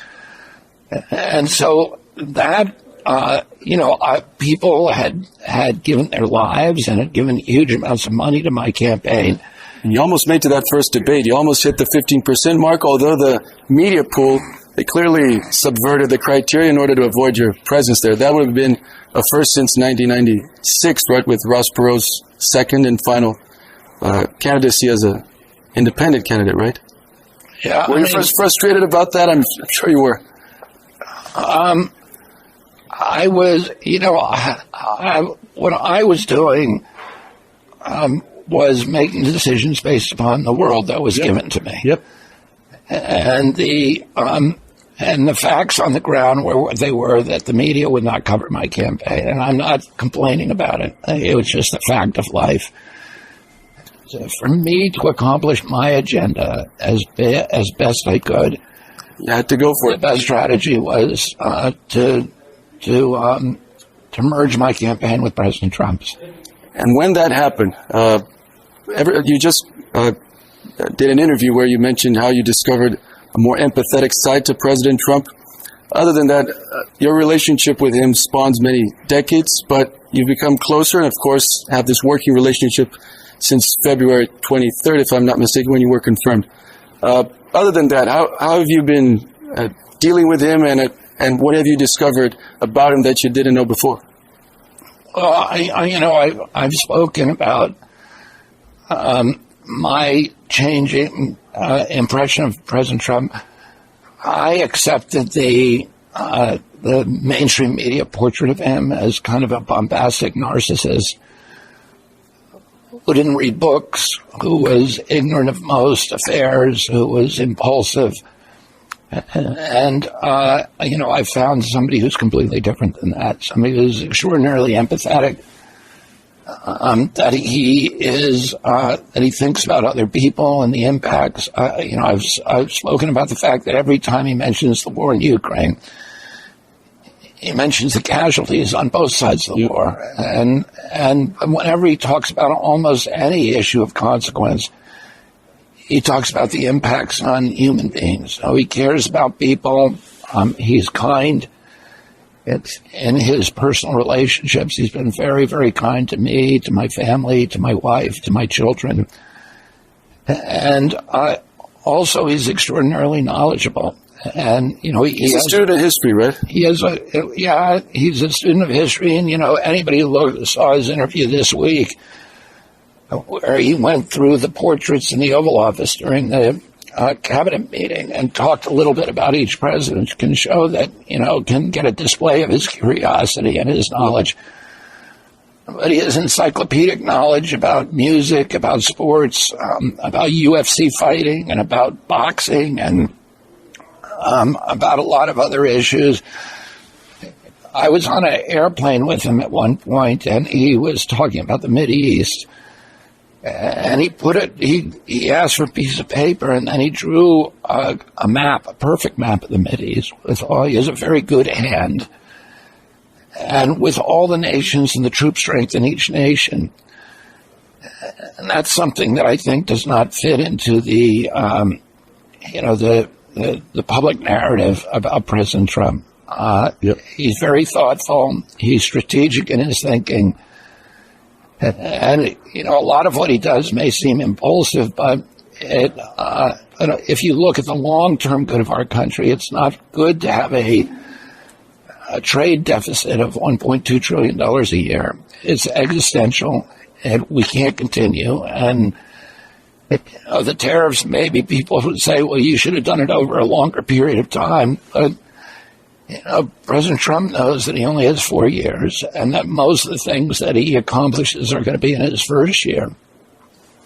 And so that, people had given their lives and had given huge amounts of money to my campaign. You almost made to that first debate. You almost hit the 15% mark, although the media pool, they clearly subverted the criteria in order to avoid your presence there. That would have been a first since 1996, right, with Ross Perot's second and final candidacy as an independent candidate, right? Yeah. Were you frustrated about that? I'm sure you were. I was, what I was doing was making decisions based upon the world that was given to me. Yep. And the facts on the ground were what they were, that the media would not cover my campaign. And I'm not complaining about it. It was just a fact of life. So for me to accomplish my agenda as best I could, you had to go for it. The best strategy was to merge my campaign with President Trump's. And when that happened, you just did an interview where you mentioned how you discovered a more empathetic side to President Trump. Other than that, your relationship with him spawns many decades, but you've become closer and, of course, have this working relationship since February 23rd, if I'm not mistaken, when you were confirmed. Other than that, how have you been dealing with him, and what have you discovered about him that you didn't know before? Well, I've spoken about my changing impression of President Trump. I accepted the mainstream media portrait of him as kind of a bombastic narcissist who didn't read books, who was ignorant of most affairs, who was impulsive. And I found somebody who's completely different than that, somebody who's extraordinarily empathetic, that he thinks about other people and the impacts. I've spoken about the fact that every time he mentions the war in Ukraine, he mentions the casualties on both sides of the war. And whenever he talks about almost any issue of consequence, he talks about the impacts on human beings. So he cares about people. He's kind. It's in his personal relationships. He's been very, very kind to me, to my family, to my wife, to my children. And also he's extraordinarily knowledgeable. And, he's a student of history, right? He's a student of history. And, anybody who saw his interview this week, where he went through the portraits in the Oval Office during the cabinet meeting and talked a little bit about each president, can show that, can get a display of his curiosity and his knowledge. But he has encyclopedic knowledge about music, about sports, about UFC fighting, and about boxing, and about a lot of other issues. I was on an airplane with him at one point, and he was talking about the Mideast. And he asked for a piece of paper, and then he drew a map, a perfect map of the Mideast. He has a very good hand. And with all the nations and the troop strength in each nation. And that's something that I think does not fit into the public narrative about President Trump. He's very thoughtful. He's strategic in his thinking. And a lot of what he does may seem impulsive, but if you look at the long-term good of our country, it's not good to have a trade deficit of $1.2 trillion a year. It's existential, and we can't continue. And the tariffs, maybe people would say, well, you should have done it over a longer period of time. But President Trump knows that he only has 4 years, and that most of the things that he accomplishes are going to be in his first year.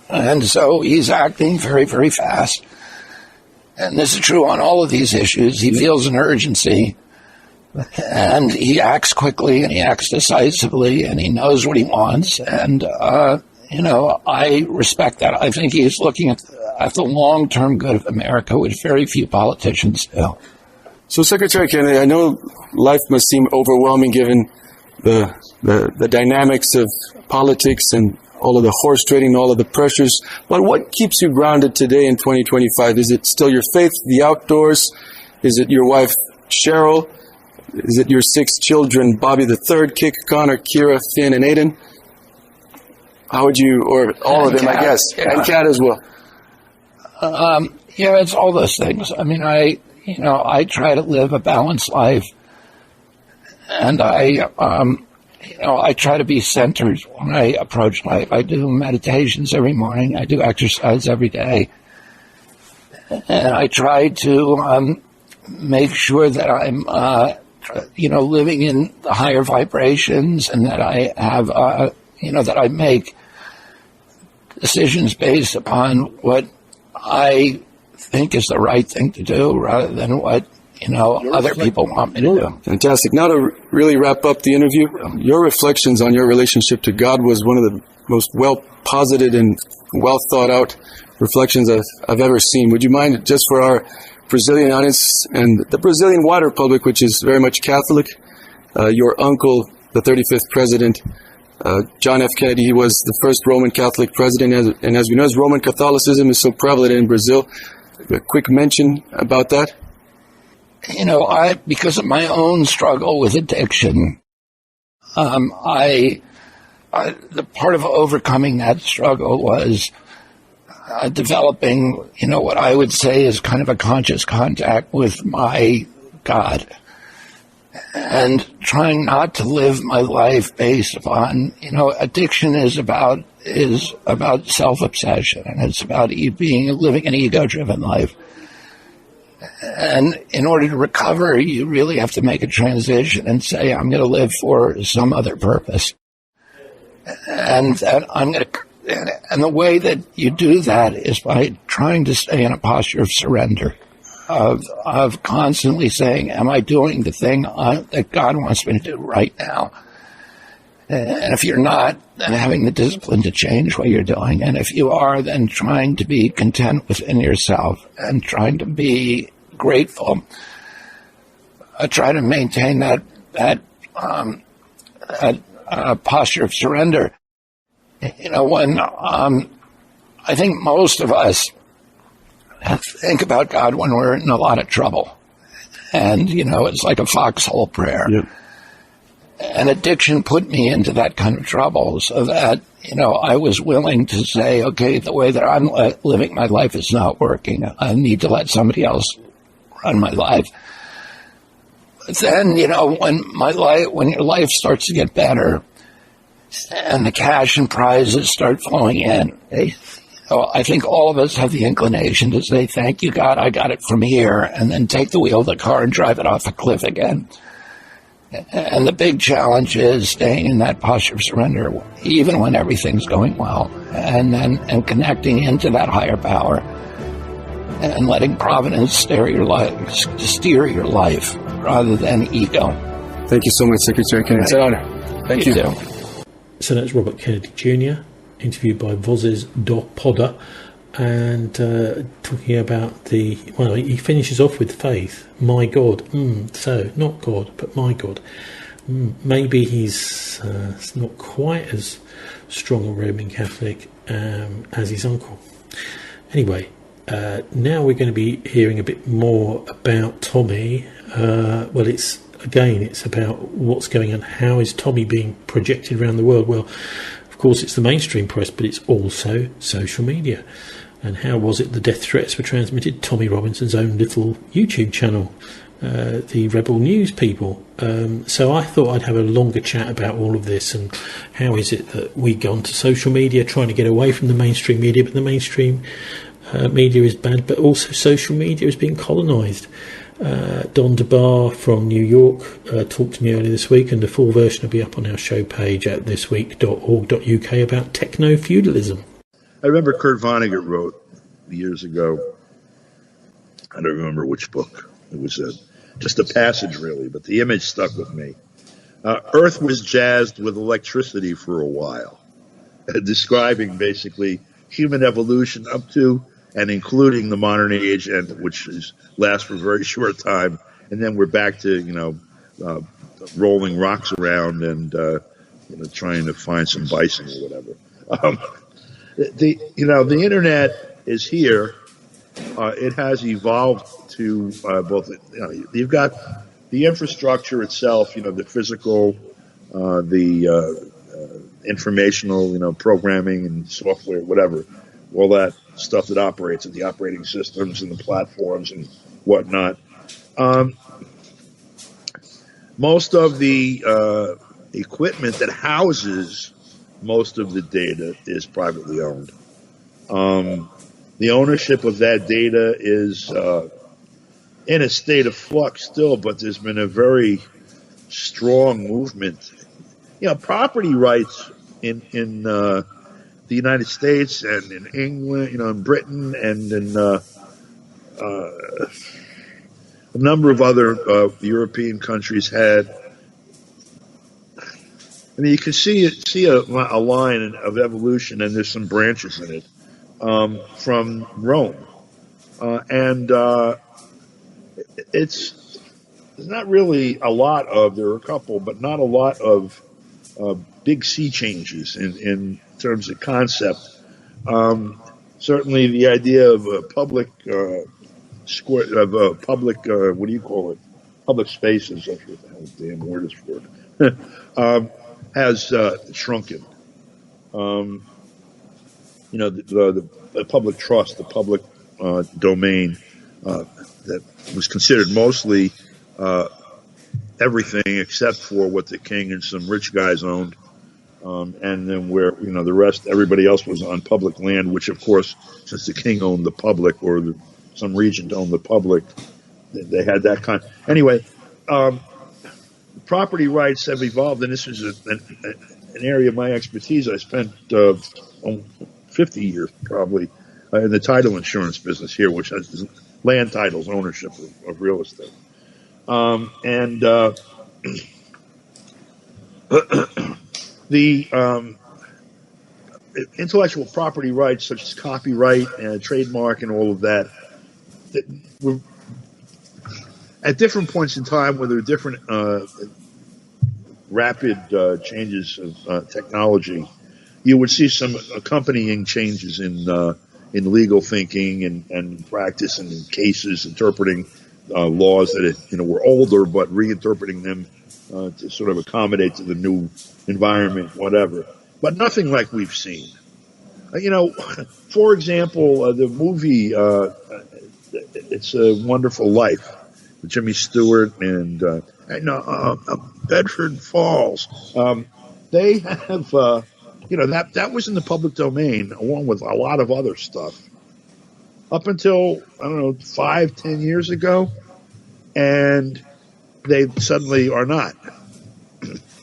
And so he's acting very, very fast. And this is true on all of these issues. He feels an urgency, and he acts quickly, and he acts decisively, and he knows what he wants. And, I respect that. I think he's looking at the long-term good of America, which very few politicians do. So, Secretary Kennedy, I know life must seem overwhelming given the dynamics of politics and all of the horse trading, all of the pressures. But what keeps you grounded today in 2025? Is it still your faith, the outdoors? Is it your wife, Cheryl? Is it your 6 children, Bobby the Third, Kik, Connor, Kira, Finn, and Aiden? How would you, or all of them, I guess, and Kat as well? It's all those things. I mean, I try to live a balanced life, and I try to be centered when I approach life. I do meditations every morning. I do exercise every day, and I try to make sure that I'm, living in the higher vibrations, and that I have, that I make decisions based upon what I think is the right thing to do rather than what, other people want me to do. Fantastic. Now to really wrap up the interview, your reflections on your relationship to God was one of the most well-posited and well-thought-out reflections I've ever seen. Would you mind, just for our Brazilian audience and the Brazilian wider public, which is very much Catholic, your uncle, the 35th president, John F. Kennedy, he was the first Roman Catholic president, and as we know, Roman Catholicism is so prevalent in Brazil. A quick mention about that? You know, because of my own struggle with addiction, the part of overcoming that struggle was developing, you know, what I would say is kind of a conscious contact with my God, and trying not to live my life based upon, you know, addiction is about self-obsession, and it's about living an ego-driven life. And in order to recover, you really have to make a transition and say, I'm going to live for some other purpose. And that and the way that you do that is by trying to stay in a posture of surrender, of constantly saying, am I doing the thing that God wants me to do right now? And if you're not, then having the discipline to change what you're doing. And if you are, then trying to be content within yourself and trying to be grateful. Try to maintain that posture of surrender. You know, when I think most of us think about God when we're in a lot of trouble. And, you know, it's like a foxhole prayer. Yep. And addiction put me into that kind of trouble, so that, you know, I was willing to say, okay, the way that I'm living my life is not working. I need to let somebody else run my life. But then, you know, when your life starts to get better and the cash and prizes start flowing in, I think all of us have the inclination to say, thank you, God, I got it from here, and then take the wheel of the car and drive it off a cliff again. And the big challenge is staying in that posture of surrender, even when everything's going well, and connecting into that higher power, and letting providence steer your life rather than ego. Thank you so much, Secretary Kennedy. It's an honor. Thank you. So that's Robert Kennedy Jr., interviewed by Vozes do Poda, and talking about he finishes off with faith. My God. So, not God, but my God. Maybe he's not quite as strong a Roman Catholic as his uncle. Anyway, now we're going to be hearing a bit more about Tommy. Well, it's about what's going on. How is Tommy being projected around the world? Well, of course, it's the mainstream press, but it's also social media. And how was it the death threats were transmitted? Tommy Robinson's own little YouTube channel, the Rebel News people. So I thought I'd have a longer chat about all of this, and how is it that we go onto social media trying to get away from the mainstream media, but the mainstream media is bad, but also social media is being colonised. Don DeBar from New York talked to me earlier this week, and the full version will be up on our show page at thisweek.org.uk about techno-feudalism. I remember Kurt Vonnegut wrote years ago, I don't remember which book, it was just a passage really, but the image stuck with me. Earth was jazzed with electricity for a while, describing basically human evolution up to and including the modern age, and which lasts for a very short time, and then we're back to rolling rocks around and trying to find some bison or whatever. The internet is here. It has evolved to both. You've got the infrastructure itself, the physical, the informational, programming and software, whatever, all that stuff that operates in the operating systems and the platforms and whatnot. Most of the equipment that houses most of the data is privately owned. The ownership of that data is in a state of flux still, but there's been a very strong movement. Property rights in the United States and in England, in Britain, and in a number of other European countries had. You can see a line of evolution, and there's some branches in it from Rome, and there's not really a lot of. There are a couple, but not a lot of big sea changes in terms of concept. Certainly, the idea of a public square, of a public, what do you call it? Public spaces. That's what the hell the damn word is for it. Has shrunken. The public trust, the public domain that was considered mostly everything except for what the king and some rich guys owned. And then where, the rest, everybody else was on public land, which of course, since the king owned the public or some regent owned the public, they had that kind. Anyway, property rights have evolved, and this is an area of my expertise. I spent 50 years probably in the title insurance business here, which has land titles, ownership of real estate. The intellectual property rights, such as copyright and trademark and all of that were at different points in time, where there were different rapid changes of technology, you would see some accompanying changes in legal thinking and practice and in cases interpreting laws that were older, but reinterpreting them to sort of accommodate to the new environment, whatever. But nothing like we've seen. For example, the movie It's a Wonderful Life with Jimmy Stewart and Bedford Falls. They have, that was in the public domain along with a lot of other stuff up until, 5-10 years ago, and they suddenly are not.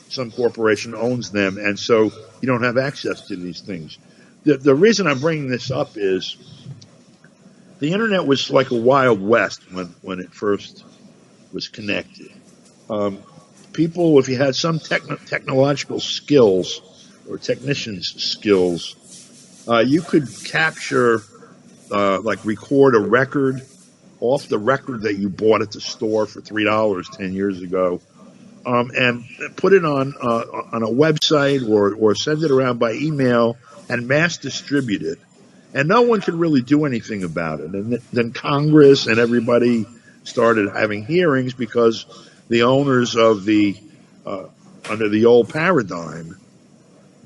Some corporation owns them, and so you don't have access to these things. The reason I'm bringing this up is the internet was like a Wild West when it first was connected. People, if you had some technological skills or technician's skills, you could capture, record a record off the record that you bought at the store for $3 10 years ago, and put it on a website or send it around by email and mass distribute it. And no one could really do anything about it. And then Congress and everybody started having hearings because the owners of the under the old paradigm,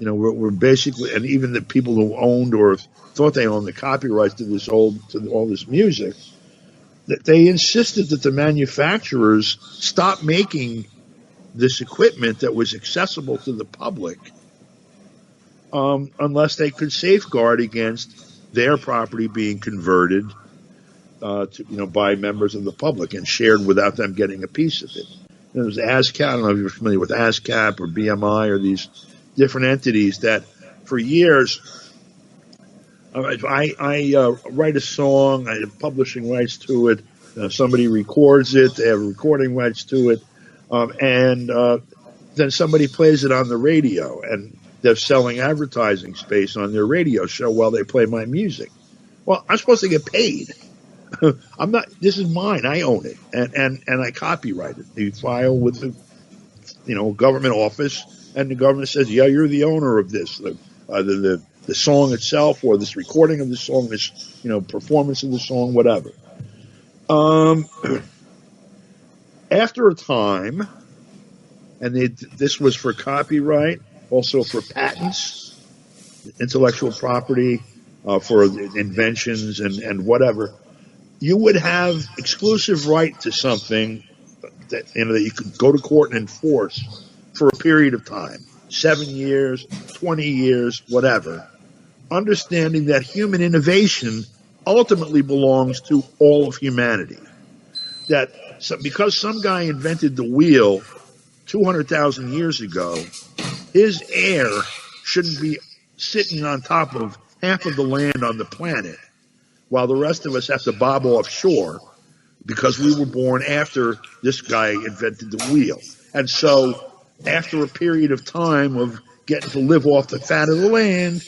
were basically, and even the people who owned or thought they owned the copyrights to all this music, that they insisted that the manufacturers stop making this equipment that was accessible to the public unless they could safeguard against their property being converted by members of the public and shared without them getting a piece of it. There was ASCAP. I don't know if you're familiar with ASCAP or BMI or these different entities that for years I write a song, I have publishing rights to it, somebody records it, they have recording rights to it, and then somebody plays it on the radio, and they're selling advertising space on their radio show while they play my music. Well, I'm supposed to get paid. I'm not. This is mine. I own it, and I copyright it. You file with the government office, and the government says, yeah, you're the owner of this. The song itself, or this recording of the song, this performance of the song, whatever. After a time, and this was for copyright, also for patents, intellectual property, for inventions and whatever, you would have exclusive right to something that you could go to court and enforce for a period of time, 7 years, 20 years, whatever, understanding that human innovation ultimately belongs to all of humanity. Because some guy invented the wheel 200,000 years ago, his heir shouldn't be sitting on top of half of the land on the planet while the rest of us have to bob offshore because we were born after this guy invented the wheel. And so after a period of time of getting to live off the fat of the land,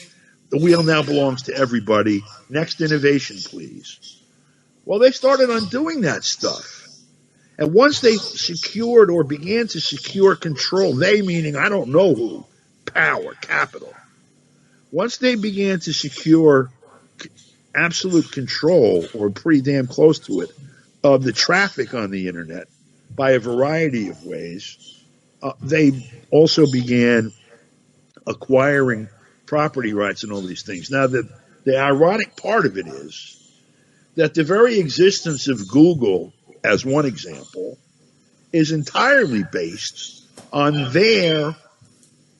the wheel now belongs to everybody. Next innovation, please. Well, they started undoing that stuff. And once they secured or began to secure control, they meaning I don't know who, power, capital. Once they began to secure absolute control, or pretty damn close to it, of the traffic on the internet by a variety of ways, they also began acquiring property rights and all these things. Now, the ironic part of it is that the very existence of Google, as one example, is entirely based on their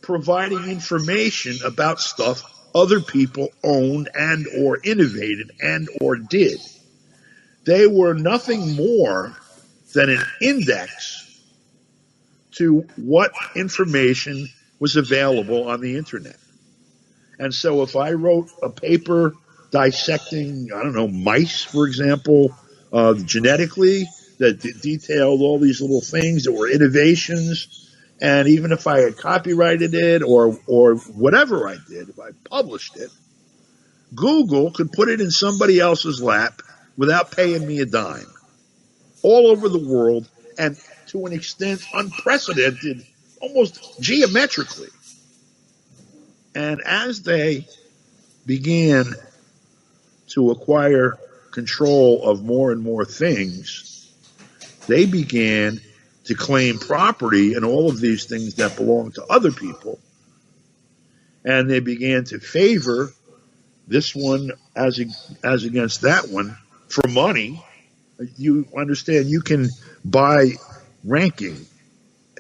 providing information about stuff other people owned and or innovated and or did. They were nothing more than an index to what information was available on the internet. And so if I wrote a paper dissecting, I don't know, mice, for example, genetically, that detailed all these little things that were innovations, and even if I had copyrighted it or whatever I did, if I published it, Google could put it in somebody else's lap without paying me a dime, all over the world, and to an extent unprecedented, almost geometrically. And as they began to acquire control of more and more things, they began to claim property in all of these things that belong to other people. And they began to favor this one as against that one for money. You understand, you can buy ranking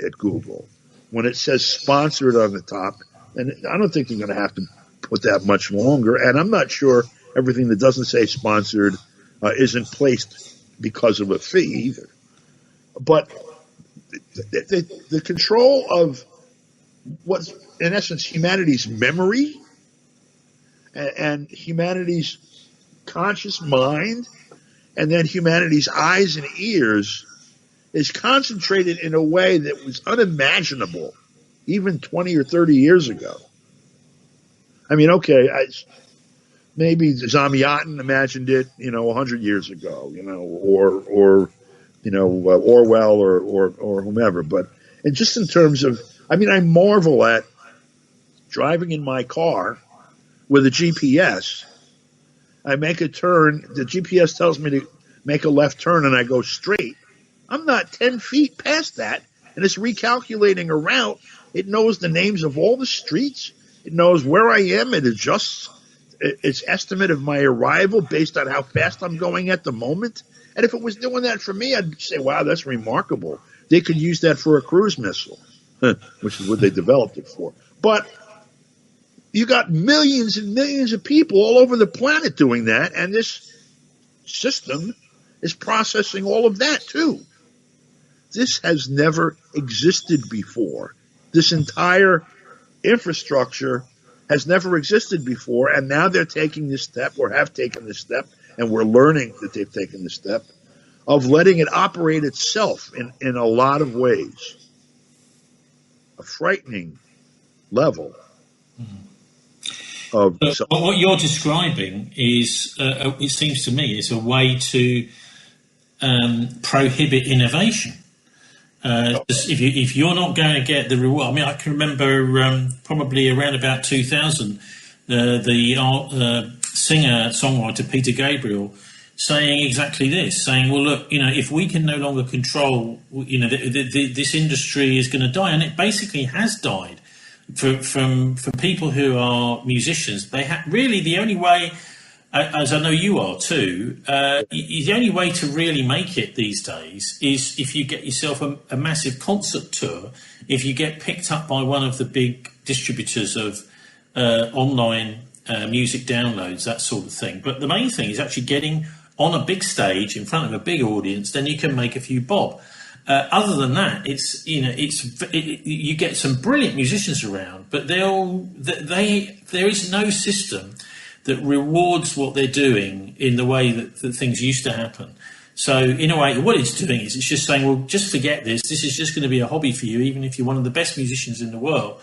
at Google when it says sponsored on the top. And I don't think they're going to have to put that much longer. And I'm not sure everything that doesn't say sponsored isn't placed because of a fee either. But the control of what's, in essence, humanity's memory and humanity's conscious mind, and then humanity's eyes and ears, is concentrated in a way that was unimaginable even 20 or 30 years ago. I mean, okay, maybe Zamyatin imagined it, 100 years ago, or Orwell or whomever. But just in terms of, I marvel at driving in my car with a GPS. I make a turn, the GPS tells me to make a left turn, and I go straight. I'm not 10 feet past that, and it's recalculating a route. It knows the names of all the streets. It knows where I am. It adjusts its estimate of my arrival based on how fast I'm going at the moment. And if it was doing that for me, I'd say, wow, that's remarkable. They could use that for a cruise missile, which is what they developed it for. But you got millions and millions of people all over the planet doing that, and this system is processing all of that too. This has never existed before. This entire infrastructure has never existed before, and now they're taking this step, or have taken this step, and we're learning that they've taken this step, of letting it operate itself in a lot of ways. A frightening level. But what you're describing is, it seems to me, is a way to prohibit innovation. If you're not going to get the reward, I can remember probably around about 2000, the singer-songwriter Peter Gabriel saying exactly this, saying, well, look, if we can no longer control, this industry is going to die, and it basically has died. From people who are musicians, really the only way, as I know you are too, the only way to really make it these days is if you get yourself a massive concert tour, if you get picked up by one of the big distributors of online music downloads, that sort of thing. But the main thing is actually getting on a big stage in front of a big audience, then you can make a few bob. Other than that, you get some brilliant musicians around, but there is no system that rewards what they're doing in the way that things used to happen. So in a way, what it's doing is it's just saying, well, just forget this. This is just going to be a hobby for you, even if you're one of the best musicians in the world.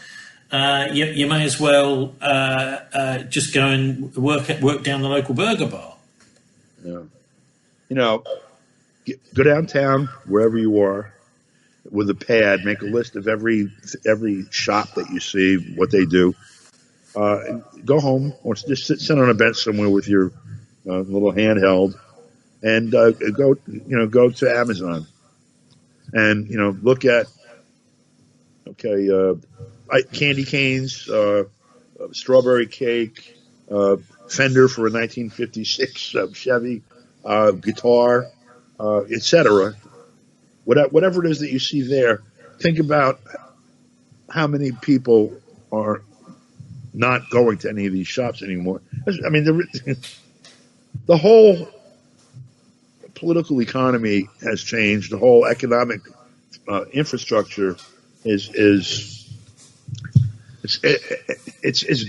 You may as well just go and work down the local burger bar. Yeah. Go downtown, wherever you are. with a pad, make a list of every shop that you see, what they do. Go home or just sit on a bench somewhere with your little handheld, and go to Amazon, and look at candy canes, strawberry cake, fender for a 1956 Chevy, guitar, etc. Whatever it is that you see there, think about how many people are not going to any of these shops anymore. I mean, the whole political economy has changed. The whole economic infrastructure is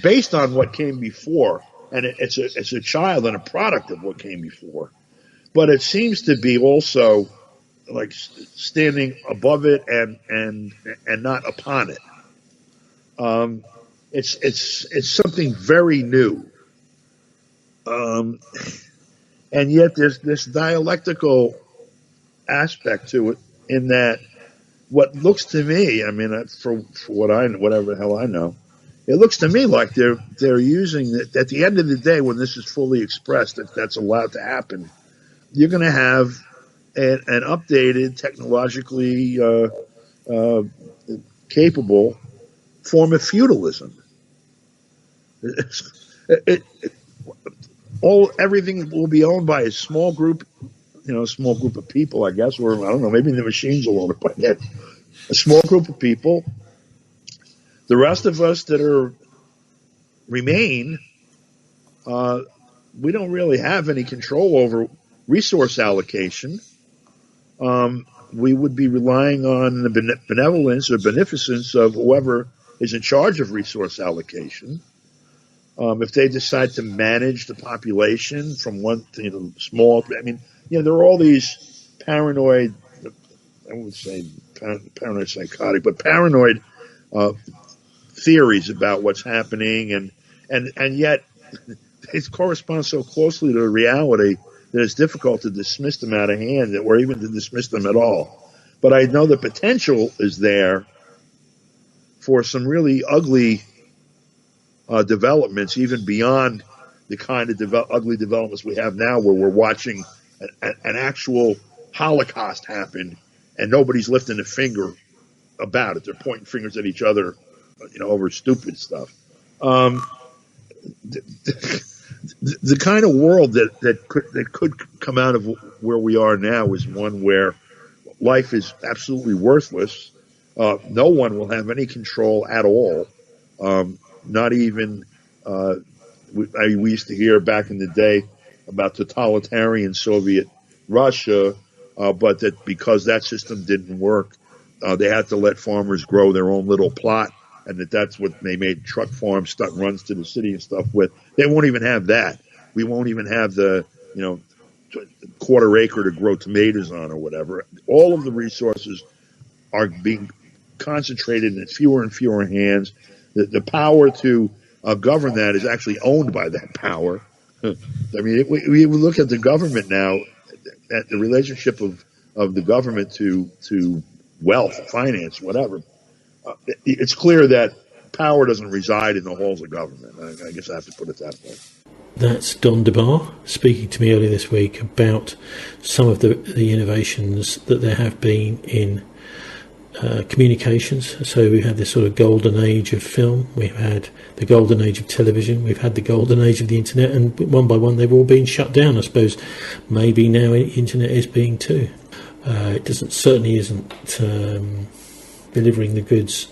based on what came before, and it's a child and a product of what came before. But it seems to be also like standing above it and not upon it. It's something very new, and yet there's this dialectical aspect to it, in that what looks to me, I mean, for whatever the hell I know, it looks to me like they're using it. At the end of the day, when this is fully expressed, that's allowed to happen, you're going to have an updated, technologically capable form of feudalism. Everything will be owned by a small group, a small group of people, I guess, or I don't know, maybe the machines will own it, but a small group of people. The rest of us that remain, we don't really have any control over resource allocation. We would be relying on the benevolence or beneficence of whoever is in charge of resource allocation. If they decide to manage the population from one to small, I mean, there are all these paranoid, I wouldn't say paranoid psychotic, but paranoid theories about what's happening, and yet it corresponds so closely to the reality that it's difficult to dismiss them out of hand, or even to dismiss them at all. But I know the potential is there for some really ugly developments, even beyond the kind of ugly developments we have now, where we're watching an actual Holocaust happen, and nobody's lifting a finger about it. They're pointing fingers at each other, over stupid stuff. The kind of world that could come out of where we are now is one where life is absolutely worthless. No one will have any control at all. Not even we used to hear back in the day about totalitarian Soviet Russia, but that because that system didn't work, they had to let farmers grow their own little plot, and that's what they made truck farms, stuff runs to the city and stuff with. They won't even have that. We won't even have the quarter acre to grow tomatoes on or whatever. All of the resources are being concentrated in fewer and fewer hands. The power to govern that is actually owned by that power. I mean, we look at the government now, at the relationship of the government to wealth, finance, whatever. It's clear that power doesn't reside in the halls of government. I guess I have to put it that way. That's Don DeBar speaking to me earlier this week about some of the innovations that there have been in communications. So we've had this sort of golden age of film, we've had the golden age of television, we've had the golden age of the internet, and one by one they've all been shut down. I suppose maybe now the internet is being too. It certainly isn't delivering the goods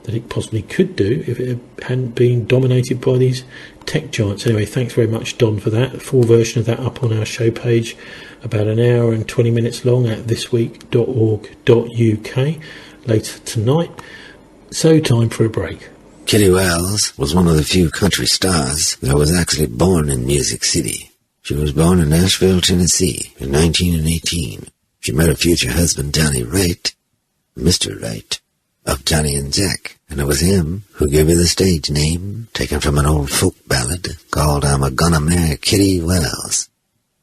that it possibly could do if it hadn't been dominated by these tech giants. Anyway, thanks very much, Don, for that. A full version of that up on our show page, about an hour and 20 minutes long, at thisweek.org.uk later tonight. So time for a break. Kitty Wells was one of the few country stars that was actually born in Music City. She was born in Nashville, Tennessee in 1918. She met her future husband, Johnny Wright, Mr. Wright, of Johnny and Jack, and it was him who gave her the stage name, taken from an old folk ballad called I'm a Gonna Marry Kitty Wells.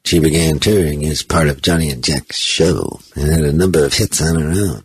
She began touring as part of Johnny and Jack's show and had a number of hits on her own.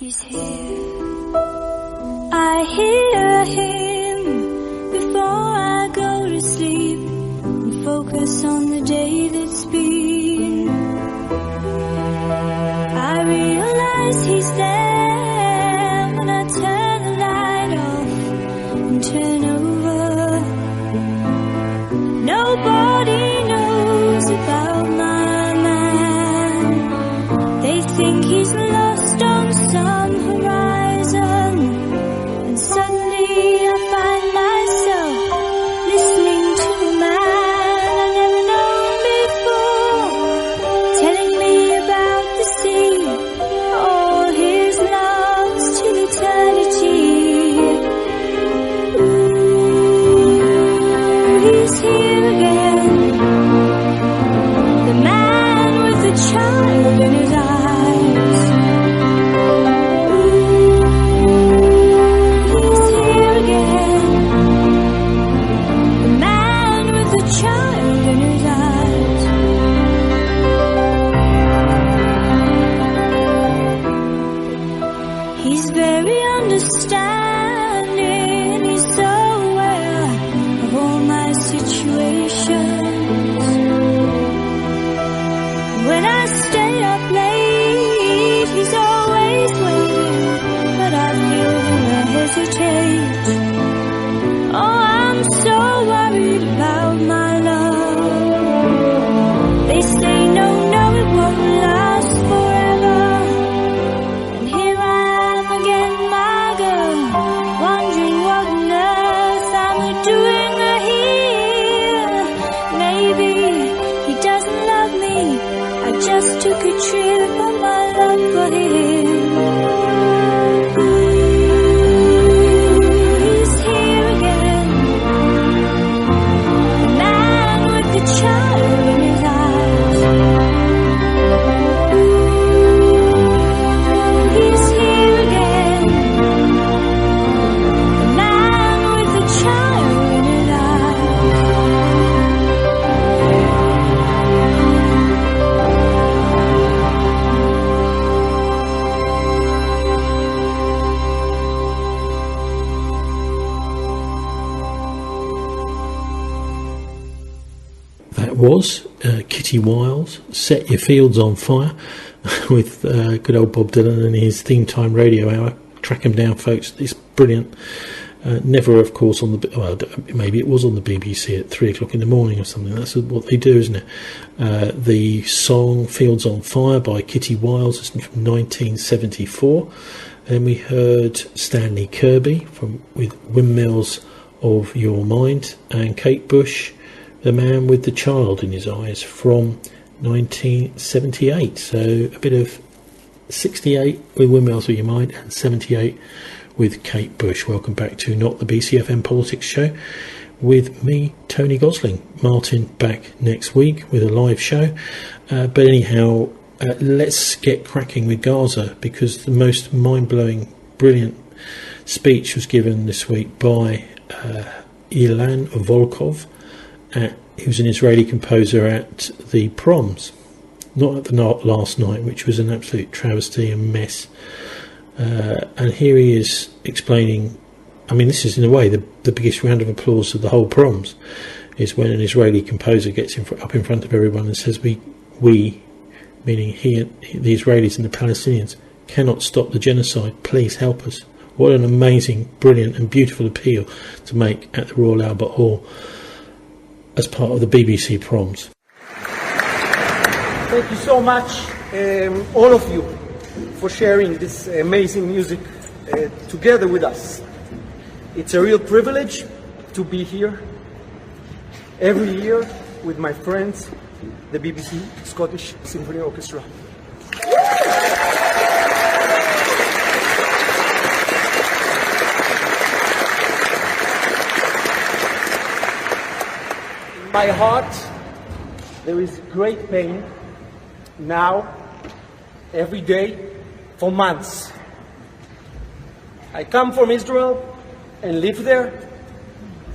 He's here. I hear him before I go to sleep and focus on the day that's been. I realize he's there when I turn the light off and turn over. Nobody knows about my man. They think he's lost on some horizon, and suddenly I find myself listening to a man I've never known before, telling me about the sea, all his loves till eternity. Ooh, he's here again, the man with the child in his eyes. Was Kitty Wiles, Set Your Fields on Fire, with good old Bob Dylan and his theme time radio hour. Track him down, folks. It's brilliant. Never, of course, on the, well, maybe it was on the BBC at 3 o'clock in the morning or something. That's what they do, isn't it? The song Fields on Fire by Kitty Wiles is from 1974. Then we heard Stanley Kirby with Windmills of Your Mind, and Kate Bush, The Man with the Child in His Eyes, from 1978. So a bit of 68 with Windmills of Your Mind and 78 with Kate Bush. Welcome back to Not the BCFM Politics Show with me, Tony Gosling. Martin back next week with a live show. But anyhow, let's get cracking with Gaza, because the most mind-blowing, brilliant speech was given this week by Ilan Volkov. He was an Israeli composer at the Proms, not at the last night, which was an absolute travesty and mess. And here he is explaining. I mean, this is in a way the biggest round of applause of the whole Proms, is when an Israeli composer gets up in front of everyone and says, we, meaning he, the Israelis and the Palestinians, cannot stop the genocide. Please help us. What an amazing, brilliant and beautiful appeal to make at the Royal Albert Hall as part of the BBC Proms. Thank you so much, all of you, for sharing this amazing music together with us. It's a real privilege to be here every year with my friends, the BBC Scottish Symphony Orchestra. In my heart, there is great pain now, every day, for months. I come from Israel and live there.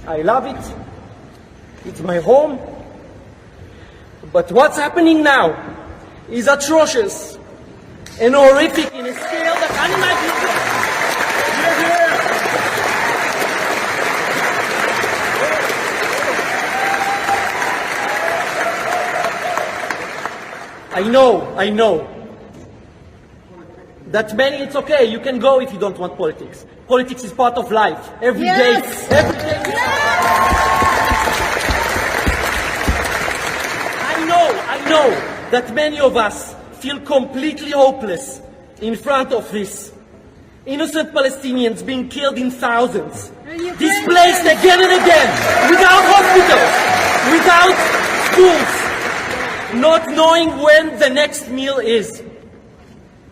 I love it. It's my home. But what's happening now is atrocious and horrific in a scale that Unimaginable. I know. That many, it's okay. You can go if you don't want politics. Politics is part of life. Every day. I know that many of us feel completely hopeless in front of this. Innocent Palestinians being killed in thousands, displaced again and again, without hospitals, without schools, not knowing when the next meal is.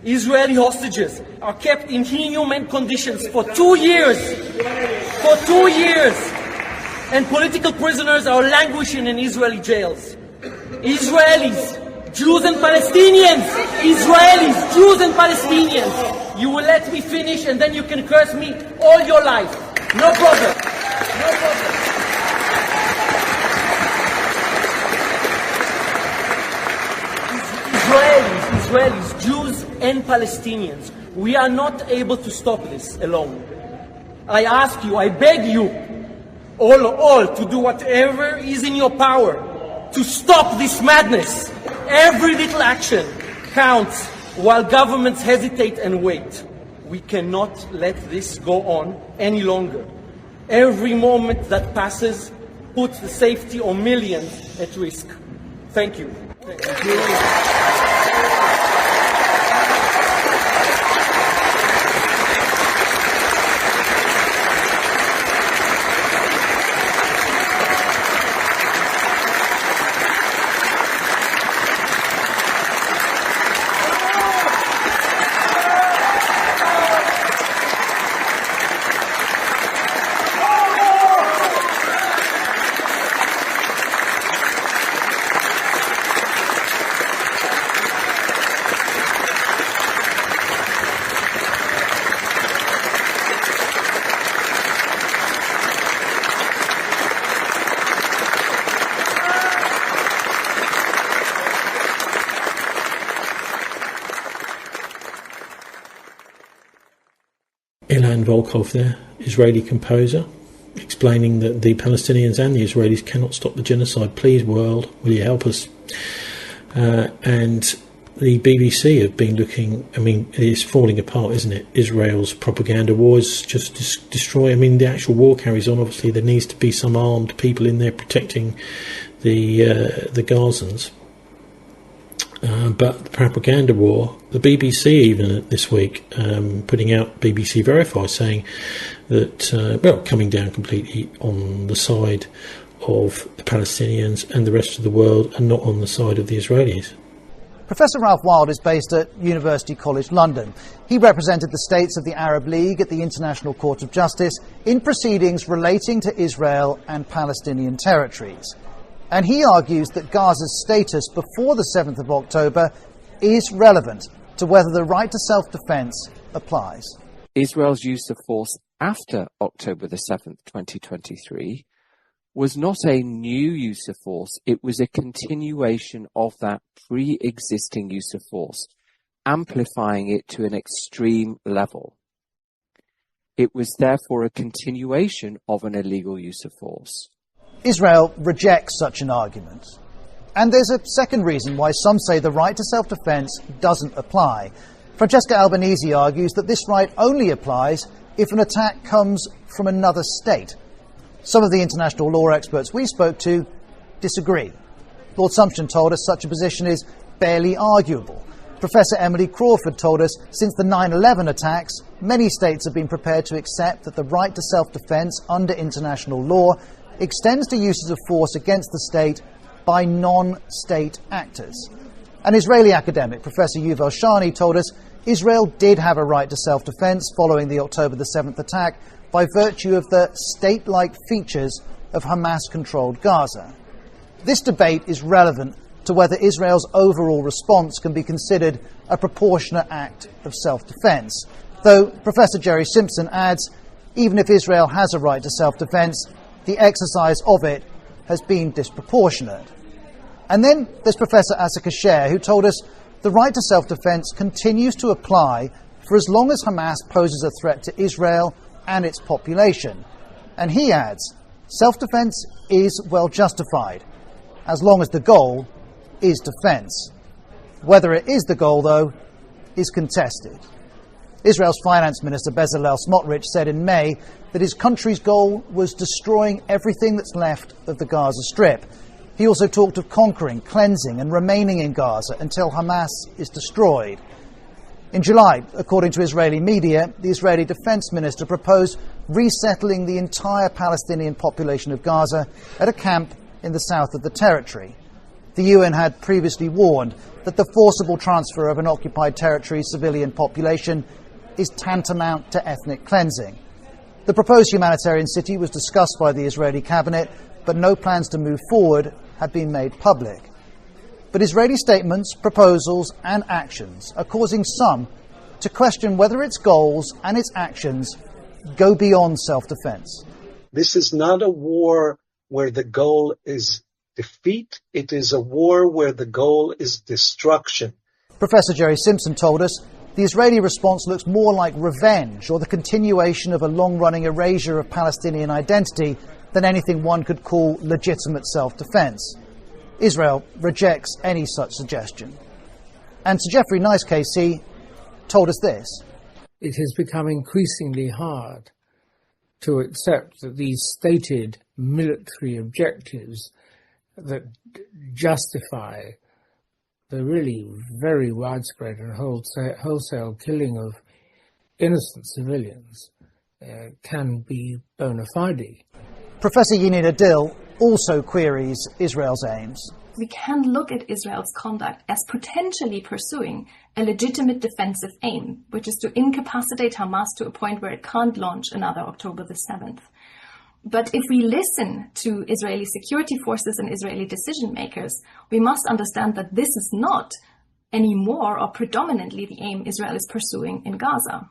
Israeli hostages are kept in inhumane conditions for 2 years. For 2 years. And political prisoners are languishing in Israeli jails. Israelis, Jews and Palestinians. Israelis, Jews and Palestinians. You will let me finish and then you can curse me all your life. No problem. No problem. Israelis, Jews and Palestinians, we are not able to stop this alone. I ask you, I beg you, all to do whatever is in your power to stop this madness. Every little action counts while governments hesitate and wait. We cannot let this go on any longer. Every moment that passes puts the safety of millions at risk. Thank you. Thank you. Volkov there, Israeli composer, explaining that the Palestinians and the Israelis cannot stop the genocide. Please, world, will you help us? And the BBC have been looking, I mean, it's falling apart, isn't it? Israel's propaganda wars just destroy, I mean, the actual war carries on. Obviously, there needs to be some armed people in there protecting the Gazans. But the propaganda war, the BBC even this week putting out BBC Verify saying that, coming down completely on the side of the Palestinians and the rest of the world and not on the side of the Israelis. Professor Ralph Wild is based at University College London. He represented the states of the Arab League at the International Court of Justice in proceedings relating to Israel and Palestinian territories. And he argues that Gaza's status before the 7th of October is relevant to whether the right to self-defense applies. Israel's use of force after October the 7th, 2023, was not a new use of force. It was a continuation of that pre-existing use of force, amplifying it to an extreme level. It was therefore a continuation of an illegal use of force. Israel rejects such an argument. And there's a second reason why some say the right to self-defense doesn't apply. Francesca Albanese argues that this right only applies if an attack comes from another state. Some of the international law experts we spoke to disagree. Lord Sumption told us such a position is barely arguable. Professor Emily Crawford told us since the 9/11 attacks, many states have been prepared to accept that the right to self-defense under international law extends to uses of force against the state by non-state actors. An Israeli academic, Professor Yuval Shani, told us Israel did have a right to self-defense following the October the 7th attack by virtue of the state-like features of Hamas-controlled Gaza. This debate is relevant to whether Israel's overall response can be considered a proportionate act of self-defense. Though Professor Jerry Simpson adds, even if Israel has a right to self-defense, the exercise of it has been disproportionate. And then there's Professor Asa Kasher, who told us the right to self-defense continues to apply for as long as Hamas poses a threat to Israel and its population. And he adds, self-defense is well justified, as long as the goal is defense. Whether it is the goal, though, is contested. Israel's finance minister Bezalel Smotrich said in May that his country's goal was destroying everything that's left of the Gaza Strip. He also talked of conquering, cleansing and remaining in Gaza until Hamas is destroyed. In July, according to Israeli media, the Israeli defense minister proposed resettling the entire Palestinian population of Gaza at a camp in the south of the territory. The UN had previously warned that the forcible transfer of an occupied territory's civilian population is tantamount to ethnic cleansing. The proposed humanitarian city was discussed by the Israeli cabinet, but no plans to move forward had been made public. But Israeli statements, proposals and actions are causing some to question whether its goals and its actions go beyond self-defense. This is not a war where the goal is defeat. It is a war where the goal is destruction. Professor Jerry Simpson told us the Israeli response looks more like revenge or the continuation of a long-running erasure of Palestinian identity than anything one could call legitimate self-defense. Israel rejects any such suggestion. And Sir Geoffrey Nice KC told us this. It has become increasingly hard to accept that these stated military objectives that justify the really very widespread and wholesale killing of innocent civilians can be bona fide. Professor Yinid Adil also queries Israel's aims. We can look at Israel's conduct as potentially pursuing a legitimate defensive aim, which is to incapacitate Hamas to a point where it can't launch another October the 7th. But if we listen to Israeli security forces and Israeli decision makers, we must understand that this is not anymore or predominantly the aim Israel is pursuing in Gaza.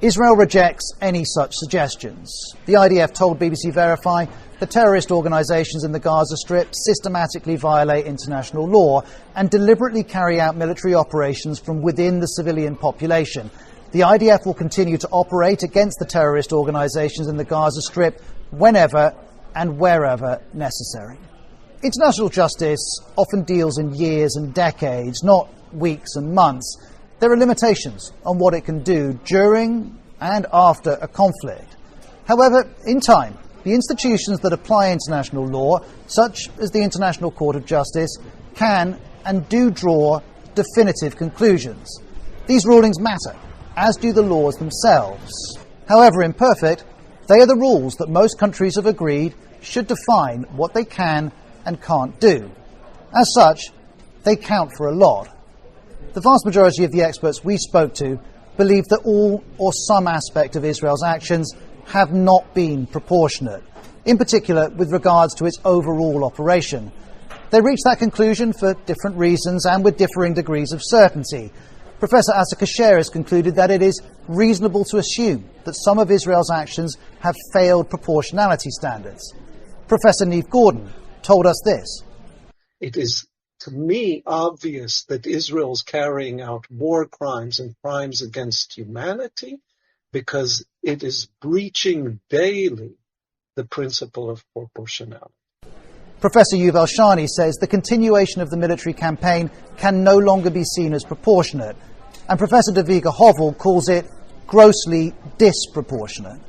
Israel rejects any such suggestions. The IDF told BBC Verify that terrorist organisations in the Gaza Strip systematically violate international law and deliberately carry out military operations from within the civilian population. The IDF will continue to operate against the terrorist organisations in the Gaza Strip whenever and wherever necessary. International justice often deals in years and decades, not weeks and months. There are limitations on what it can do during and after a conflict. However, in time, the institutions that apply international law, such as the International Court of Justice, can and do draw definitive conclusions. These rulings matter, as do the laws themselves. However imperfect, they are the rules that most countries have agreed should define what they can and can't do. As such, they count for a lot. The vast majority of the experts we spoke to believe that all or some aspect of Israel's actions have not been proportionate, in particular with regards to its overall operation. They reached that conclusion for different reasons and with differing degrees of certainty. Professor Asa Kasher has concluded that it is reasonable to assume that some of Israel's actions have failed proportionality standards. Professor Neve Gordon told us this. It is, to me, obvious that Israel's carrying out war crimes and crimes against humanity because it is breaching daily the principle of proportionality. Professor Yuval Shani says the continuation of the military campaign can no longer be seen as proportionate, and Professor Davika Hovel calls it grossly disproportionate.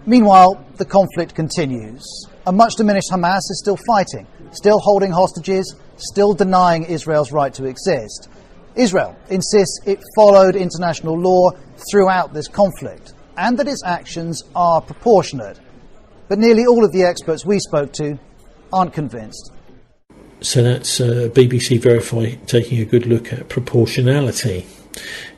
Meanwhile, the conflict continues. A much diminished Hamas is still fighting, still holding hostages, still denying Israel's right to exist. Israel insists it followed international law throughout this conflict, and that its actions are proportionate. But nearly all of the experts we spoke to aren't convinced. So that's BBC Verify taking a good look at proportionality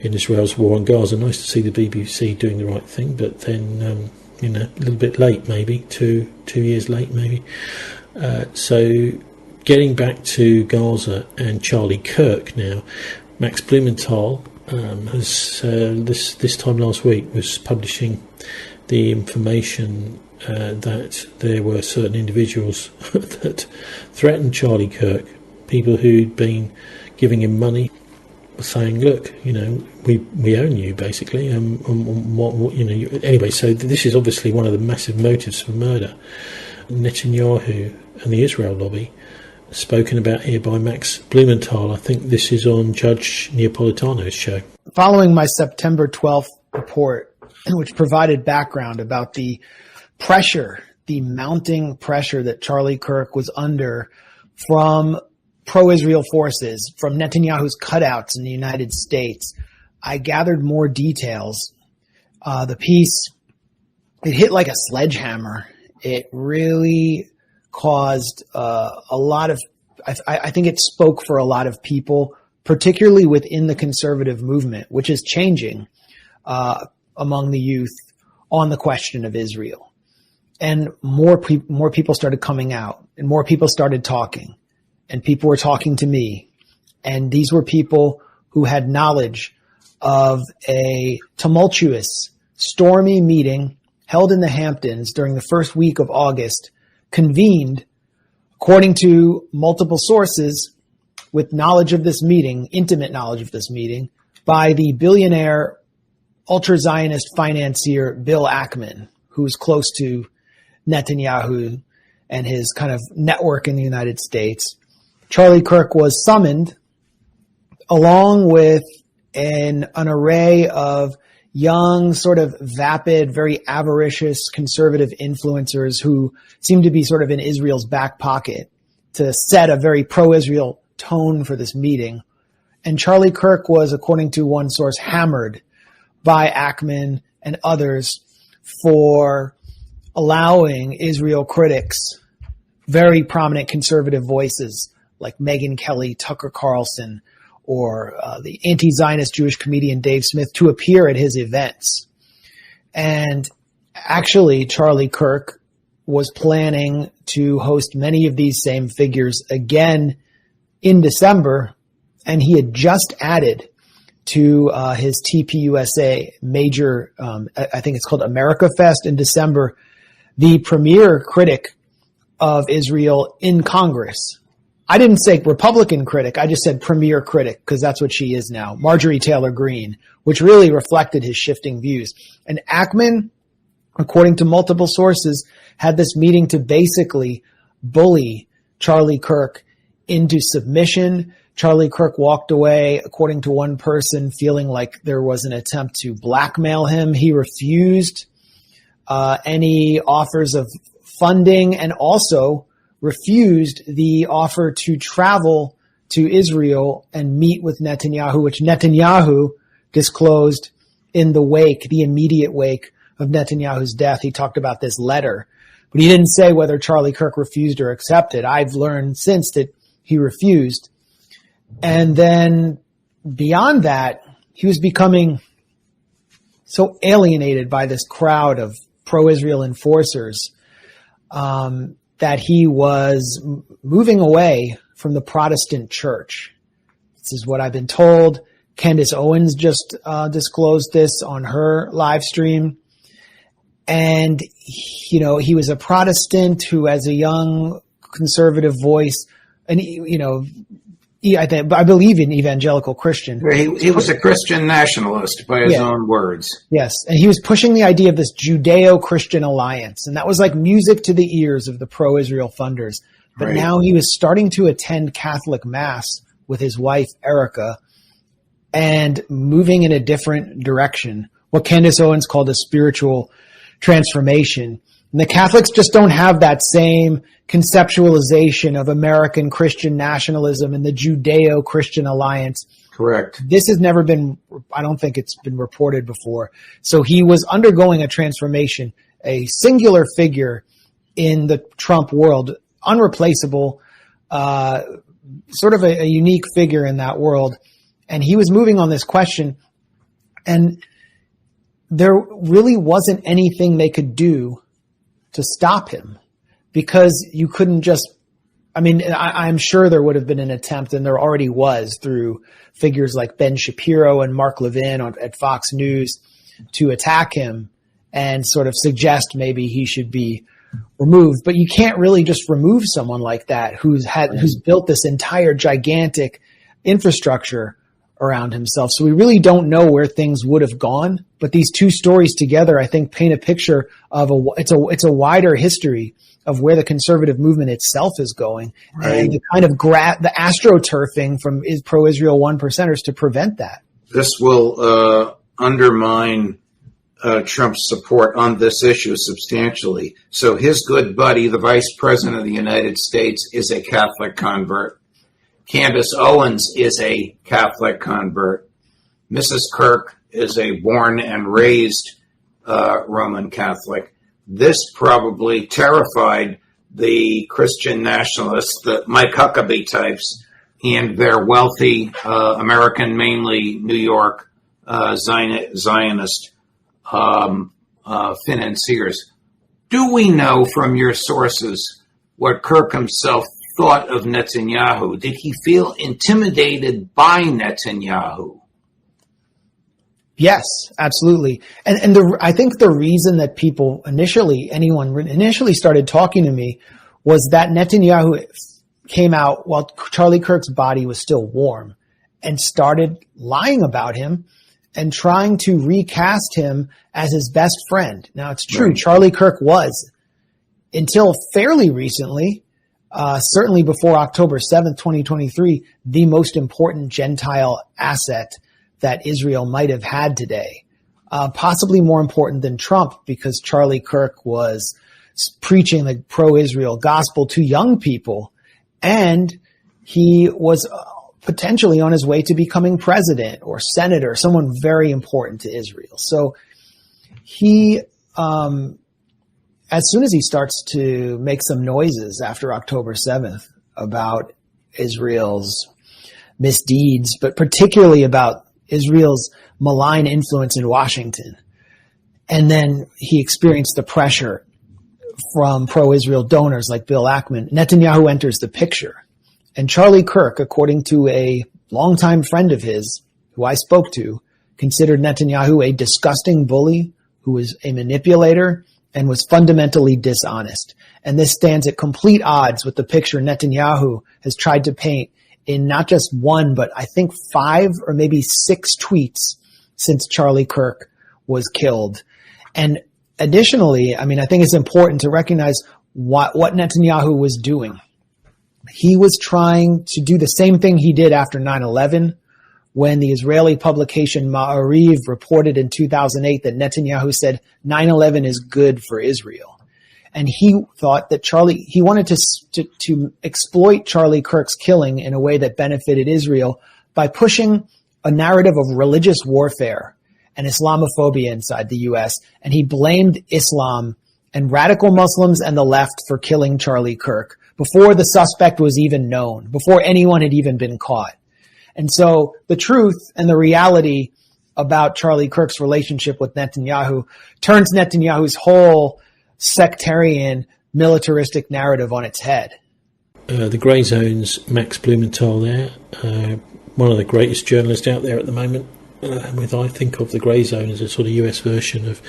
in Israel's war on Gaza. Nice to see the BBC doing the right thing, but then, a little bit late maybe, two years late maybe. So getting back to Gaza and Charlie Kirk now, Max Blumenthal has, this time last week, was publishing the information that there were certain individuals that threatened Charlie Kirk, people who'd been giving him money saying, look, we own you, basically. Anyway, so this is obviously one of the massive motives for murder. Netanyahu and the Israel lobby, spoken about here by Max Blumenthal. I think this is on Judge Neapolitano's show. Following my September 12th report, which provided background about the pressure, the mounting pressure that Charlie Kirk was under from pro-Israel forces, from Netanyahu's cutouts in the United States, I gathered more details. The piece, it hit like a sledgehammer. It really caused a lot of, I think it spoke for a lot of people, particularly within the conservative movement, which is changing among the youth on the question of Israel. And more people started coming out, and more people started talking, and people were talking to me. And these were people who had knowledge of a tumultuous, stormy meeting held in the Hamptons during the first week of August, convened, according to multiple sources, with knowledge of this meeting, intimate knowledge of this meeting, by the billionaire ultra-Zionist financier Bill Ackman, who's close to Netanyahu and his kind of network in the United States. Charlie Kirk was summoned along with an array of young, sort of vapid, very avaricious conservative influencers who seem to be sort of in Israel's back pocket to set a very pro-Israel tone for this meeting. And Charlie Kirk was, according to one source, hammered by Ackman and others for allowing Israel critics, very prominent conservative voices like Megyn Kelly, Tucker Carlson, or the anti-Zionist Jewish comedian Dave Smith, to appear at his events. And actually, Charlie Kirk was planning to host many of these same figures again in December, and he had just added to his TPUSA major, I think it's called America Fest in December, the premier critic of Israel in Congress. I didn't say Republican critic, I just said premier critic, because that's what she is now, Marjorie Taylor Greene, which really reflected his shifting views. And Ackman, according to multiple sources, had this meeting to basically bully Charlie Kirk into submission. Charlie Kirk walked away, according to one person, feeling like there was an attempt to blackmail him. He refused any offers of funding and also refused the offer to travel to Israel and meet with Netanyahu, which Netanyahu disclosed in the wake, the immediate wake of Netanyahu's death. He talked about this letter, but he didn't say whether Charlie Kirk refused or accepted. I've learned since that he refused. And then beyond that, he was becoming so alienated by this crowd of pro-Israel enforcers that he was moving away from the Protestant church. This is what I've been told. Candace Owens just disclosed this on her live stream. And, he was a Protestant who, as a young conservative voice, and, I believe in evangelical Christian. He was a Christian nationalist by his own words. Yes, and he was pushing the idea of this Judeo-Christian alliance, and that was like music to the ears of the pro-Israel funders. But now he was starting to attend Catholic Mass with his wife, Erica, and moving in a different direction, what Candace Owens called a spiritual transformation. And the Catholics just don't have that same conceptualization of American Christian nationalism and the Judeo-Christian alliance. Correct. This has never been, I don't think it's been reported before. So he was undergoing a transformation, a singular figure in the Trump world, unreplaceable, sort of a unique figure in that world. And he was moving on this question, and there really wasn't anything they could do to stop him, because you couldn't just, I'm sure there would have been an attempt, and there already was, through figures like Ben Shapiro and Mark Levin at Fox News, to attack him and sort of suggest maybe he should be removed. But you can't really just remove someone like that who's built this entire gigantic infrastructure around himself. So we really don't know where things would have gone. But these two stories together, I think, paint a picture of it's a wider history of where the conservative movement itself is going, Right. and the kind of the astroturfing from pro-Israel one percenters to prevent that. This will undermine Trump's support on this issue substantially. So his good buddy, the Vice President of the United States, is a Catholic convert. Candace Owens is a Catholic convert. Mrs. Kirk is a born and raised Roman Catholic. This probably terrified the Christian nationalists, the Mike Huckabee types, and their wealthy American, mainly New York, Zionist financiers. Do we know from your sources what Kirk himself thought of Netanyahu? Did he feel intimidated by Netanyahu? Yes, absolutely. And I think the reason that anyone initially started talking to me was that Netanyahu came out while Charlie Kirk's body was still warm and started lying about him and trying to recast him as his best friend. Now, it's true, right. Charlie Kirk was, until fairly recently, certainly before October 7th, 2023, the most important Gentile asset that Israel might have had today. Possibly more important than Trump, because Charlie Kirk was preaching the pro-Israel gospel to young people, and he was potentially on his way to becoming president or senator, someone very important to Israel. So he, as soon as he starts to make some noises after October 7th about Israel's misdeeds, but particularly about Israel's malign influence in Washington, and then he experienced the pressure from pro-Israel donors like Bill Ackman, Netanyahu enters the picture. And Charlie Kirk, according to a longtime friend of his who I spoke to, considered Netanyahu a disgusting bully who was a manipulator and was fundamentally dishonest. And this stands at complete odds with the picture Netanyahu has tried to paint in not just one, but I think 5 or maybe 6 tweets since Charlie Kirk was killed. And additionally, I think it's important to recognize what Netanyahu was doing. He was trying to do the same thing he did after 9/11, when the Israeli publication MAORIS reported in 2008 that Netanyahu said 9/11 is good for Israel. And he thought that he wanted to exploit Charlie Kirk's killing in a way that benefited Israel by pushing a narrative of religious warfare and Islamophobia inside the U.S. And he blamed Islam and radical Muslims and the left for killing Charlie Kirk before the suspect was even known, before anyone had even been caught. And so the truth and the reality about Charlie Kirk's relationship with Netanyahu turns Netanyahu's whole sectarian, militaristic narrative on its head. The Grey Zone's Max Blumenthal there, one of the greatest journalists out there at the moment, with I think of the Grey Zone as a sort of US version of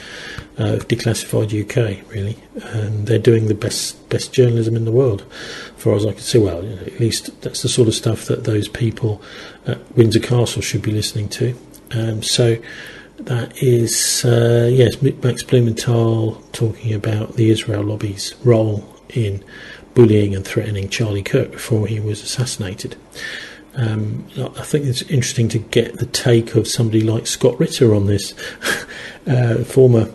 Declassified UK, really. And they're doing the best journalism in the world, as far as I can see. Well, at least that's the sort of stuff that those people at Windsor Castle should be listening to. So that is, yes, Max Blumenthal talking about the Israel lobby's role in bullying and threatening Charlie Kirk before he was assassinated. I think it's interesting to get the take of somebody like Scott Ritter on this, former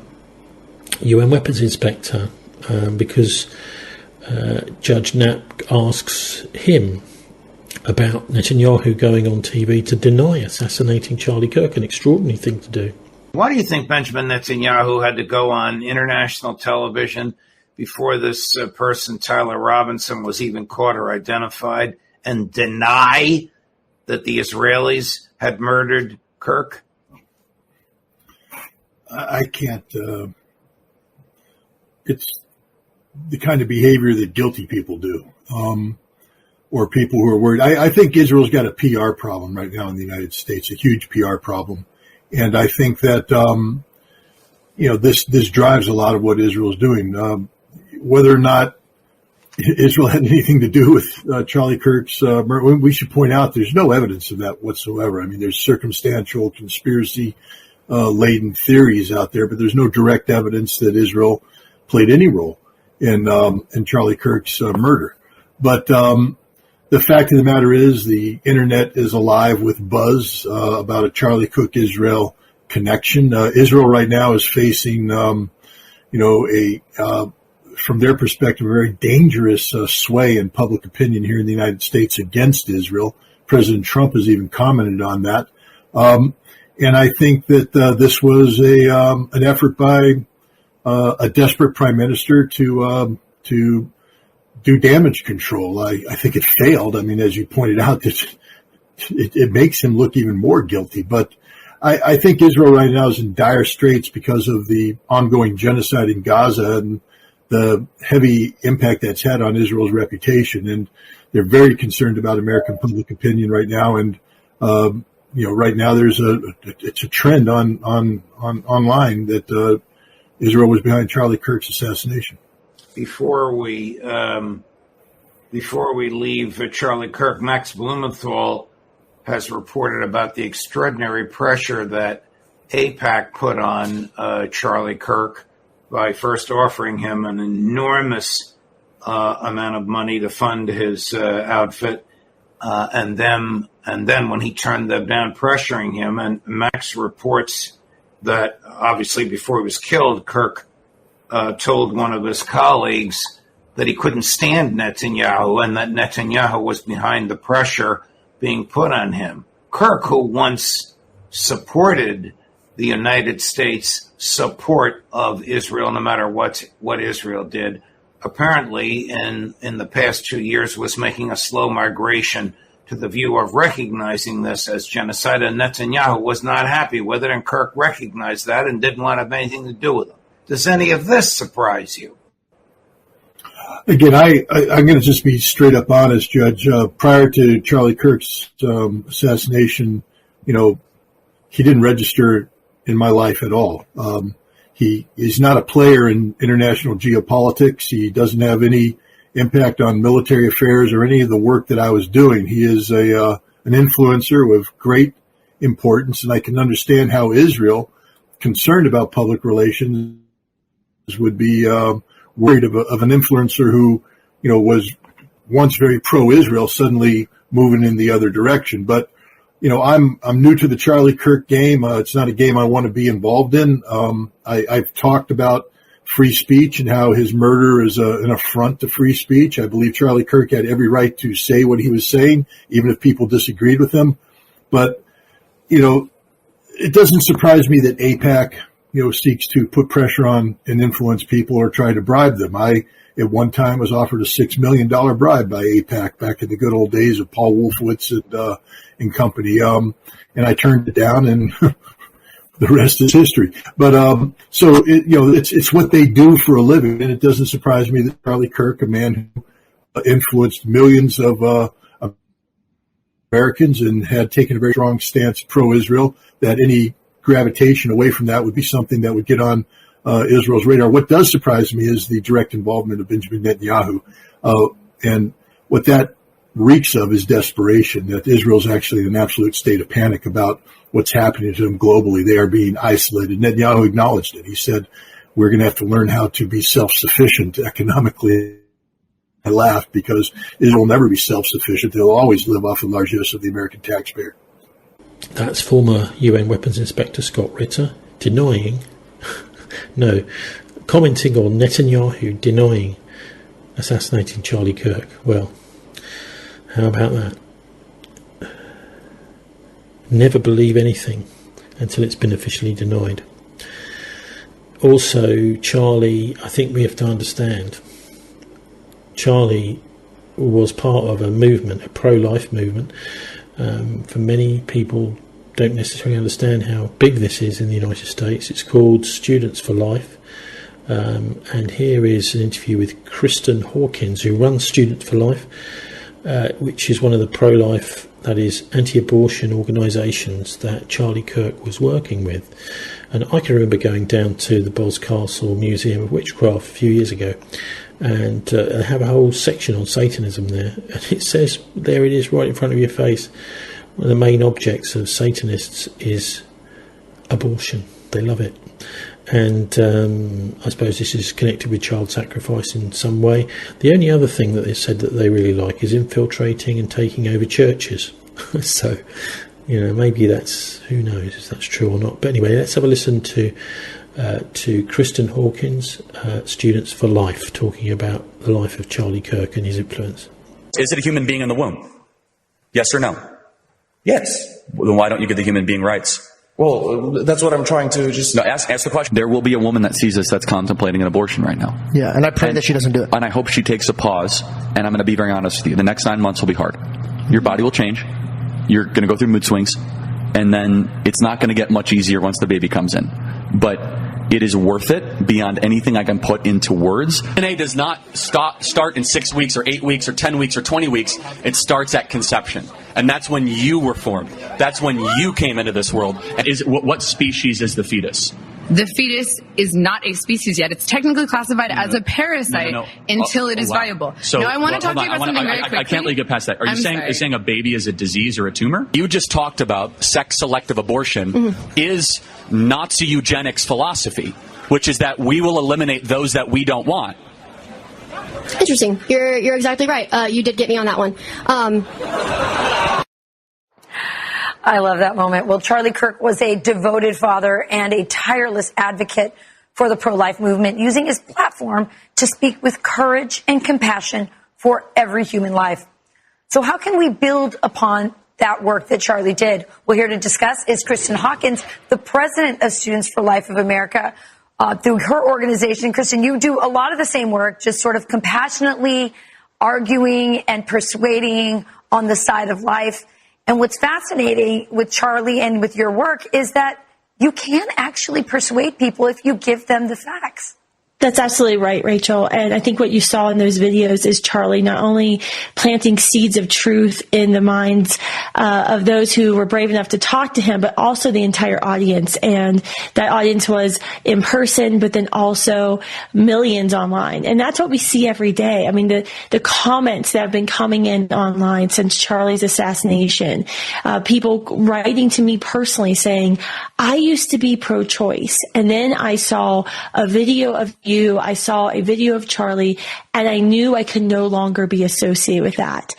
UN weapons inspector, because Judge Knapp asks him about Netanyahu going on TV to deny assassinating Charlie Kirk, an extraordinary thing to do. Why do you think Benjamin Netanyahu had to go on international television before this person, Tyler Robinson, was even caught or identified, and deny that the Israelis had murdered Kirk? I can't. It's the kind of behavior that guilty people do, or people who are worried. I think Israel's got a PR problem right now in the United States, a huge PR problem. And I think that, this drives a lot of what Israel's doing. Whether or not Israel had anything to do with Charlie Kirk's murder. We should point out there's no evidence of that whatsoever. I mean, there's circumstantial, conspiracy-laden theories out there, but there's no direct evidence that Israel played any role in Charlie Kirk's murder. But the fact of the matter is the internet is alive with buzz about a Charlie Cook Israel connection. Israel right now is facing, from their perspective, a very dangerous sway in public opinion here in the United States against Israel. President Trump has even commented on that. And I think that this was an effort by a desperate prime minister to do damage control. I think it failed. I mean, as you pointed out, it makes him look even more guilty. But I think Israel right now is in dire straits because of the ongoing genocide in Gaza and the heavy impact that's had on Israel's reputation. And they're very concerned about American public opinion right now. And, right now it's a trend on online that Israel was behind Charlie Kirk's assassination. Before we leave Charlie Kirk, Max Blumenthal has reported about the extraordinary pressure that AIPAC put on Charlie Kirk by first offering him an enormous amount of money to fund his outfit, and then when he turned them down, pressuring him. And Max reports that obviously before he was killed, Kirk told one of his colleagues that he couldn't stand Netanyahu and that Netanyahu was behind the pressure being put on him. Kirk, who once supported the United States support of Israel, no matter what Israel did, apparently in the past 2 years was making a slow migration to the view of recognizing this as genocide, and Netanyahu was not happy with it, and Kirk recognized that and didn't want to have anything to do with it. Does any of this surprise you? Again, I'm going to just be straight up honest, Judge. Prior to Charlie Kirk's assassination, he didn't register in my life at all. He is not a player in international geopolitics. He doesn't have any impact on military affairs or any of the work that I was doing. He is an influencer with great importance, and I can understand how Israel, concerned about public relations, would be worried of an influencer who, was once very pro-Israel, suddenly moving in the other direction. But I'm new to the Charlie Kirk game. It's not a game I want to be involved in. I've talked about free speech and how his murder is an affront to free speech. I believe Charlie Kirk had every right to say what he was saying, even if people disagreed with him. But, it doesn't surprise me that AIPAC, seeks to put pressure on and influence people or try to bribe them. I, at one time, was offered a $6 million bribe by AIPAC back in the good old days of Paul Wolfowitz and company. And I turned it down, and the rest is history. But so it's what they do for a living, and it doesn't surprise me that Charlie Kirk, a man who influenced millions of Americans and had taken a very strong stance pro-Israel, that any gravitation away from that would be something that would get on Israel's radar. What does surprise me is the direct involvement of Benjamin Netanyahu, and what that reeks of is desperation, that Israel's actually in an absolute state of panic about what's happening to them globally. They are being isolated. Netanyahu acknowledged it. He said, we're going to have to learn how to be self-sufficient economically. I laughed because Israel will never be self-sufficient. They'll always live off the largesse of the American taxpayer. That's former UN Weapons Inspector Scott Ritter commenting on Netanyahu denying assassinating Charlie Kirk. Well, how about that? Never believe anything until it's been officially denied. Also, Charlie, I think we have to understand, Charlie was part of a movement, a pro-life movement. For many people don't necessarily understand how big this is in the United States. It's called Students for Life. And here is an interview with Kristen Hawkins, who runs Students for Life, which is one of the pro-life, that is, anti-abortion organisations that Charlie Kirk was working with. And I can remember going down to the Boscastle Museum of Witchcraft a few years ago, and they have a whole section on Satanism there, and it says there it is right in front of your face. One of the main objects of Satanists is abortion. They love it. And I suppose this is connected with child sacrifice in some way. The only other thing that they said that they really like is infiltrating and taking over churches. So, maybe that's, who knows if that's true or not. But anyway, let's have a listen to Kristen Hawkins, Students for Life, talking about the life of Charlie Kirk and his influence. Is it a human being in the womb? Yes or no? Yes. Well, then why don't you give the human being rights? Well, that's what I'm trying to just... No, ask the question. There will be a woman that sees this that's contemplating an abortion right now. Yeah, and I pray that she doesn't do it. And I hope she takes a pause, and I'm going to be very honest with you. The next 9 months will be hard. Your body will change. You're going to go through mood swings, and then it's not going to get much easier once the baby comes in. But it is worth it beyond anything I can put into words. DNA does not start in 6 weeks or 8 weeks or 10 weeks or 20 weeks. It starts at conception. And that's when you were formed. That's when you came into this world. And what species is the fetus? The fetus is not a species yet. It's technically classified as a parasite until it is viable. So, now, I want to talk to you about something very quickly. I can't let you get past that. Are you saying a baby is a disease or a tumor? You just talked about sex-selective abortion is Nazi eugenics philosophy, which is that we will eliminate those that we don't want. Interesting. You're exactly right. You did get me on that one. I love that moment. Well, Charlie Kirk was a devoted father and a tireless advocate for the pro-life movement, using his platform to speak with courage and compassion for every human life. So how can we build upon that work that Charlie did? Well, here to discuss is Kristen Hawkins, the president of Students for Life of America. Through her organization, Kristen, you do a lot of the same work, just sort of compassionately arguing and persuading on the side of life. And what's fascinating with Charlie and with your work is that you can actually persuade people if you give them the facts. That's absolutely right, Rachel. And I think what you saw in those videos is Charlie not only planting seeds of truth in the minds of those who were brave enough to talk to him, but also the entire audience. And that audience was in person, but then also millions online. And that's what we see every day. I mean, the comments that have been coming in online since Charlie's assassination, people writing to me personally saying, I used to be pro-choice, and then I saw a video of you, I saw a video of Charlie, and I knew I could no longer be associated with that.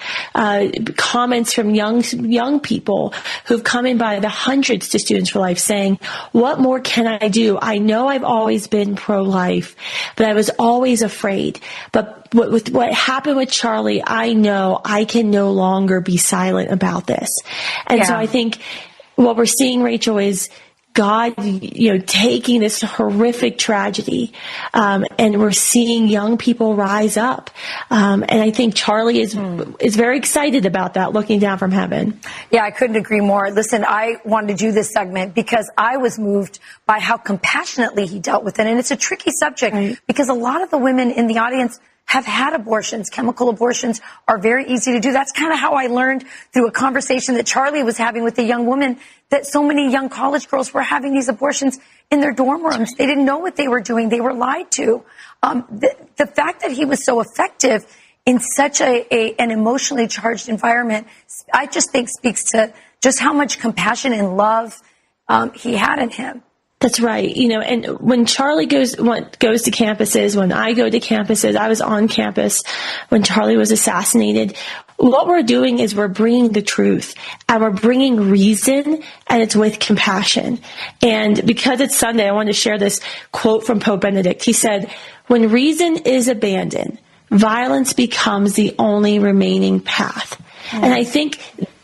Comments from young people who've come in by the hundreds to Students for Life saying, what more can I do? I know I've always been pro-life, but I was always afraid. But with what happened with Charlie, I know I can no longer be silent about this. And so I think what we're seeing, Rachel, is God, taking this horrific tragedy, and we're seeing young people rise up. And I think Charlie is very excited about that, looking down from heaven. Yeah, I couldn't agree more. Listen, I wanted to do this segment because I was moved by how compassionately he dealt with it. And it's a tricky subject because a lot of the women in the audience have had abortions. Chemical abortions are very easy to do. That's kind of how I learned through a conversation that Charlie was having with a young woman that so many young college girls were having these abortions in their dorm rooms. They didn't know what they were doing. They were lied to. The fact that he was so effective in such an emotionally charged environment, I just think speaks to just how much compassion and love he had in him. That's right. And when Charlie goes to campuses, when I go to campuses, I was on campus when Charlie was assassinated. What we're doing is we're bringing the truth, and we're bringing reason, and it's with compassion. And because it's Sunday, I wanted to share this quote from Pope Benedict. He said, when reason is abandoned, violence becomes the only remaining path. And I think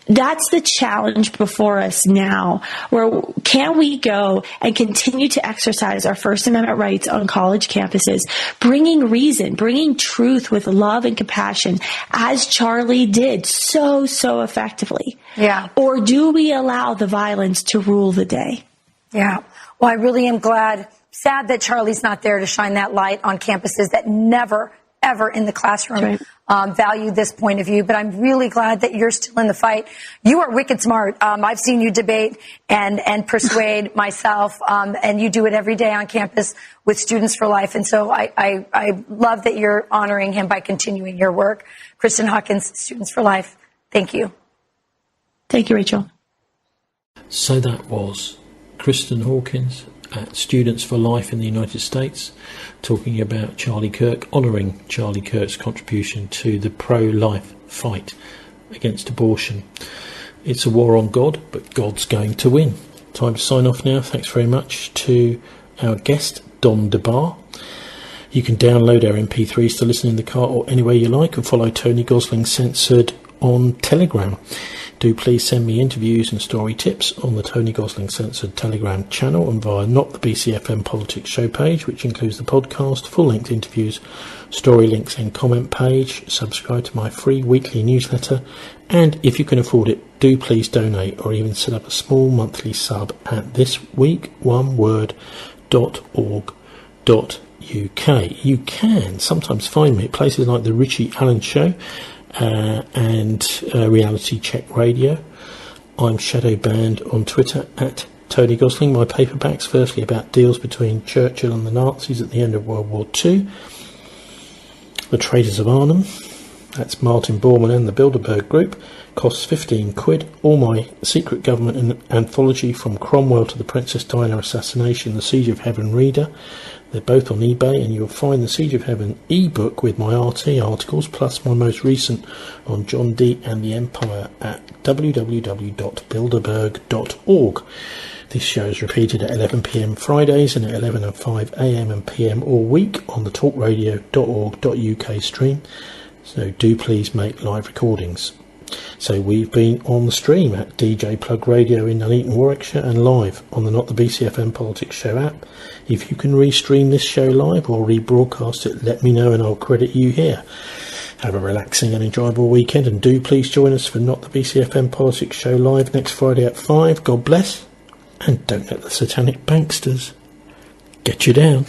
that's the challenge before us now, where can we go and continue to exercise our First Amendment rights on college campuses, bringing reason, bringing truth with love and compassion, as Charlie did so effectively? Yeah. Or do we allow the violence to rule the day? Yeah. Well, I really am sad that Charlie's not there to shine that light on campuses, that never, ever in the classroom value this point of view, but I'm really glad that you're still in the fight. You are wicked smart. I've seen you debate and persuade myself, and you do it every day on campus with Students for Life. And so I love that you're honoring him by continuing your work. Kristen Hawkins, Students for Life, thank you. Thank you, Rachel. So that was Kristen Hawkins at Students for Life in the United States, talking about Charlie Kirk, honouring Charlie Kirk's contribution to the pro-life fight against abortion. It's a war on God, but God's going to win. Time to sign off now. Thanks very much to our guest, Don DeBar. You can download our MP3s to listen in the car or anywhere you like, and follow Tony Gosling Censored on Telegram. Do please send me interviews and story tips on the Tony Gosling Censored Telegram channel and via Not the BCFM Politics show page, which includes the podcast, full-length interviews, story links and comment page. Subscribe to my free weekly newsletter, and if you can afford it, do please donate or even set up a small monthly sub at thisweekoneword.org.uk. You can sometimes find me at places like the Richie Allen Show, and Reality Check Radio. I'm shadow banned on Twitter at Tony Gosling. My paperbacks, firstly about deals between Churchill and the Nazis at the end of World War II. The Traders of Arnhem, that's Martin Bormann and the Bilderberg Group, costs £15. All my secret government anthology, from Cromwell to the Princess Diana assassination, the Siege of Heaven reader. They're both on eBay, and you'll find the Siege of Heaven ebook with my RT articles, plus my most recent on John Dee and the Empire, at www.bilderberg.org. This show is repeated at 11 p.m. Fridays and at 11 and 5 a.m. and p.m. all week on the talkradio.org.uk stream, so do please make live recordings. So we've been on the stream at DJ Plug Radio in Nuneaton, Warwickshire, and live on the Not the BCFM Politics Show app. If you can restream this show live or rebroadcast it, let me know and I'll credit you here. Have a relaxing and enjoyable weekend, and do please join us for Not the BCFM Politics Show live next Friday at 5. God bless, and don't let the satanic banksters get you down.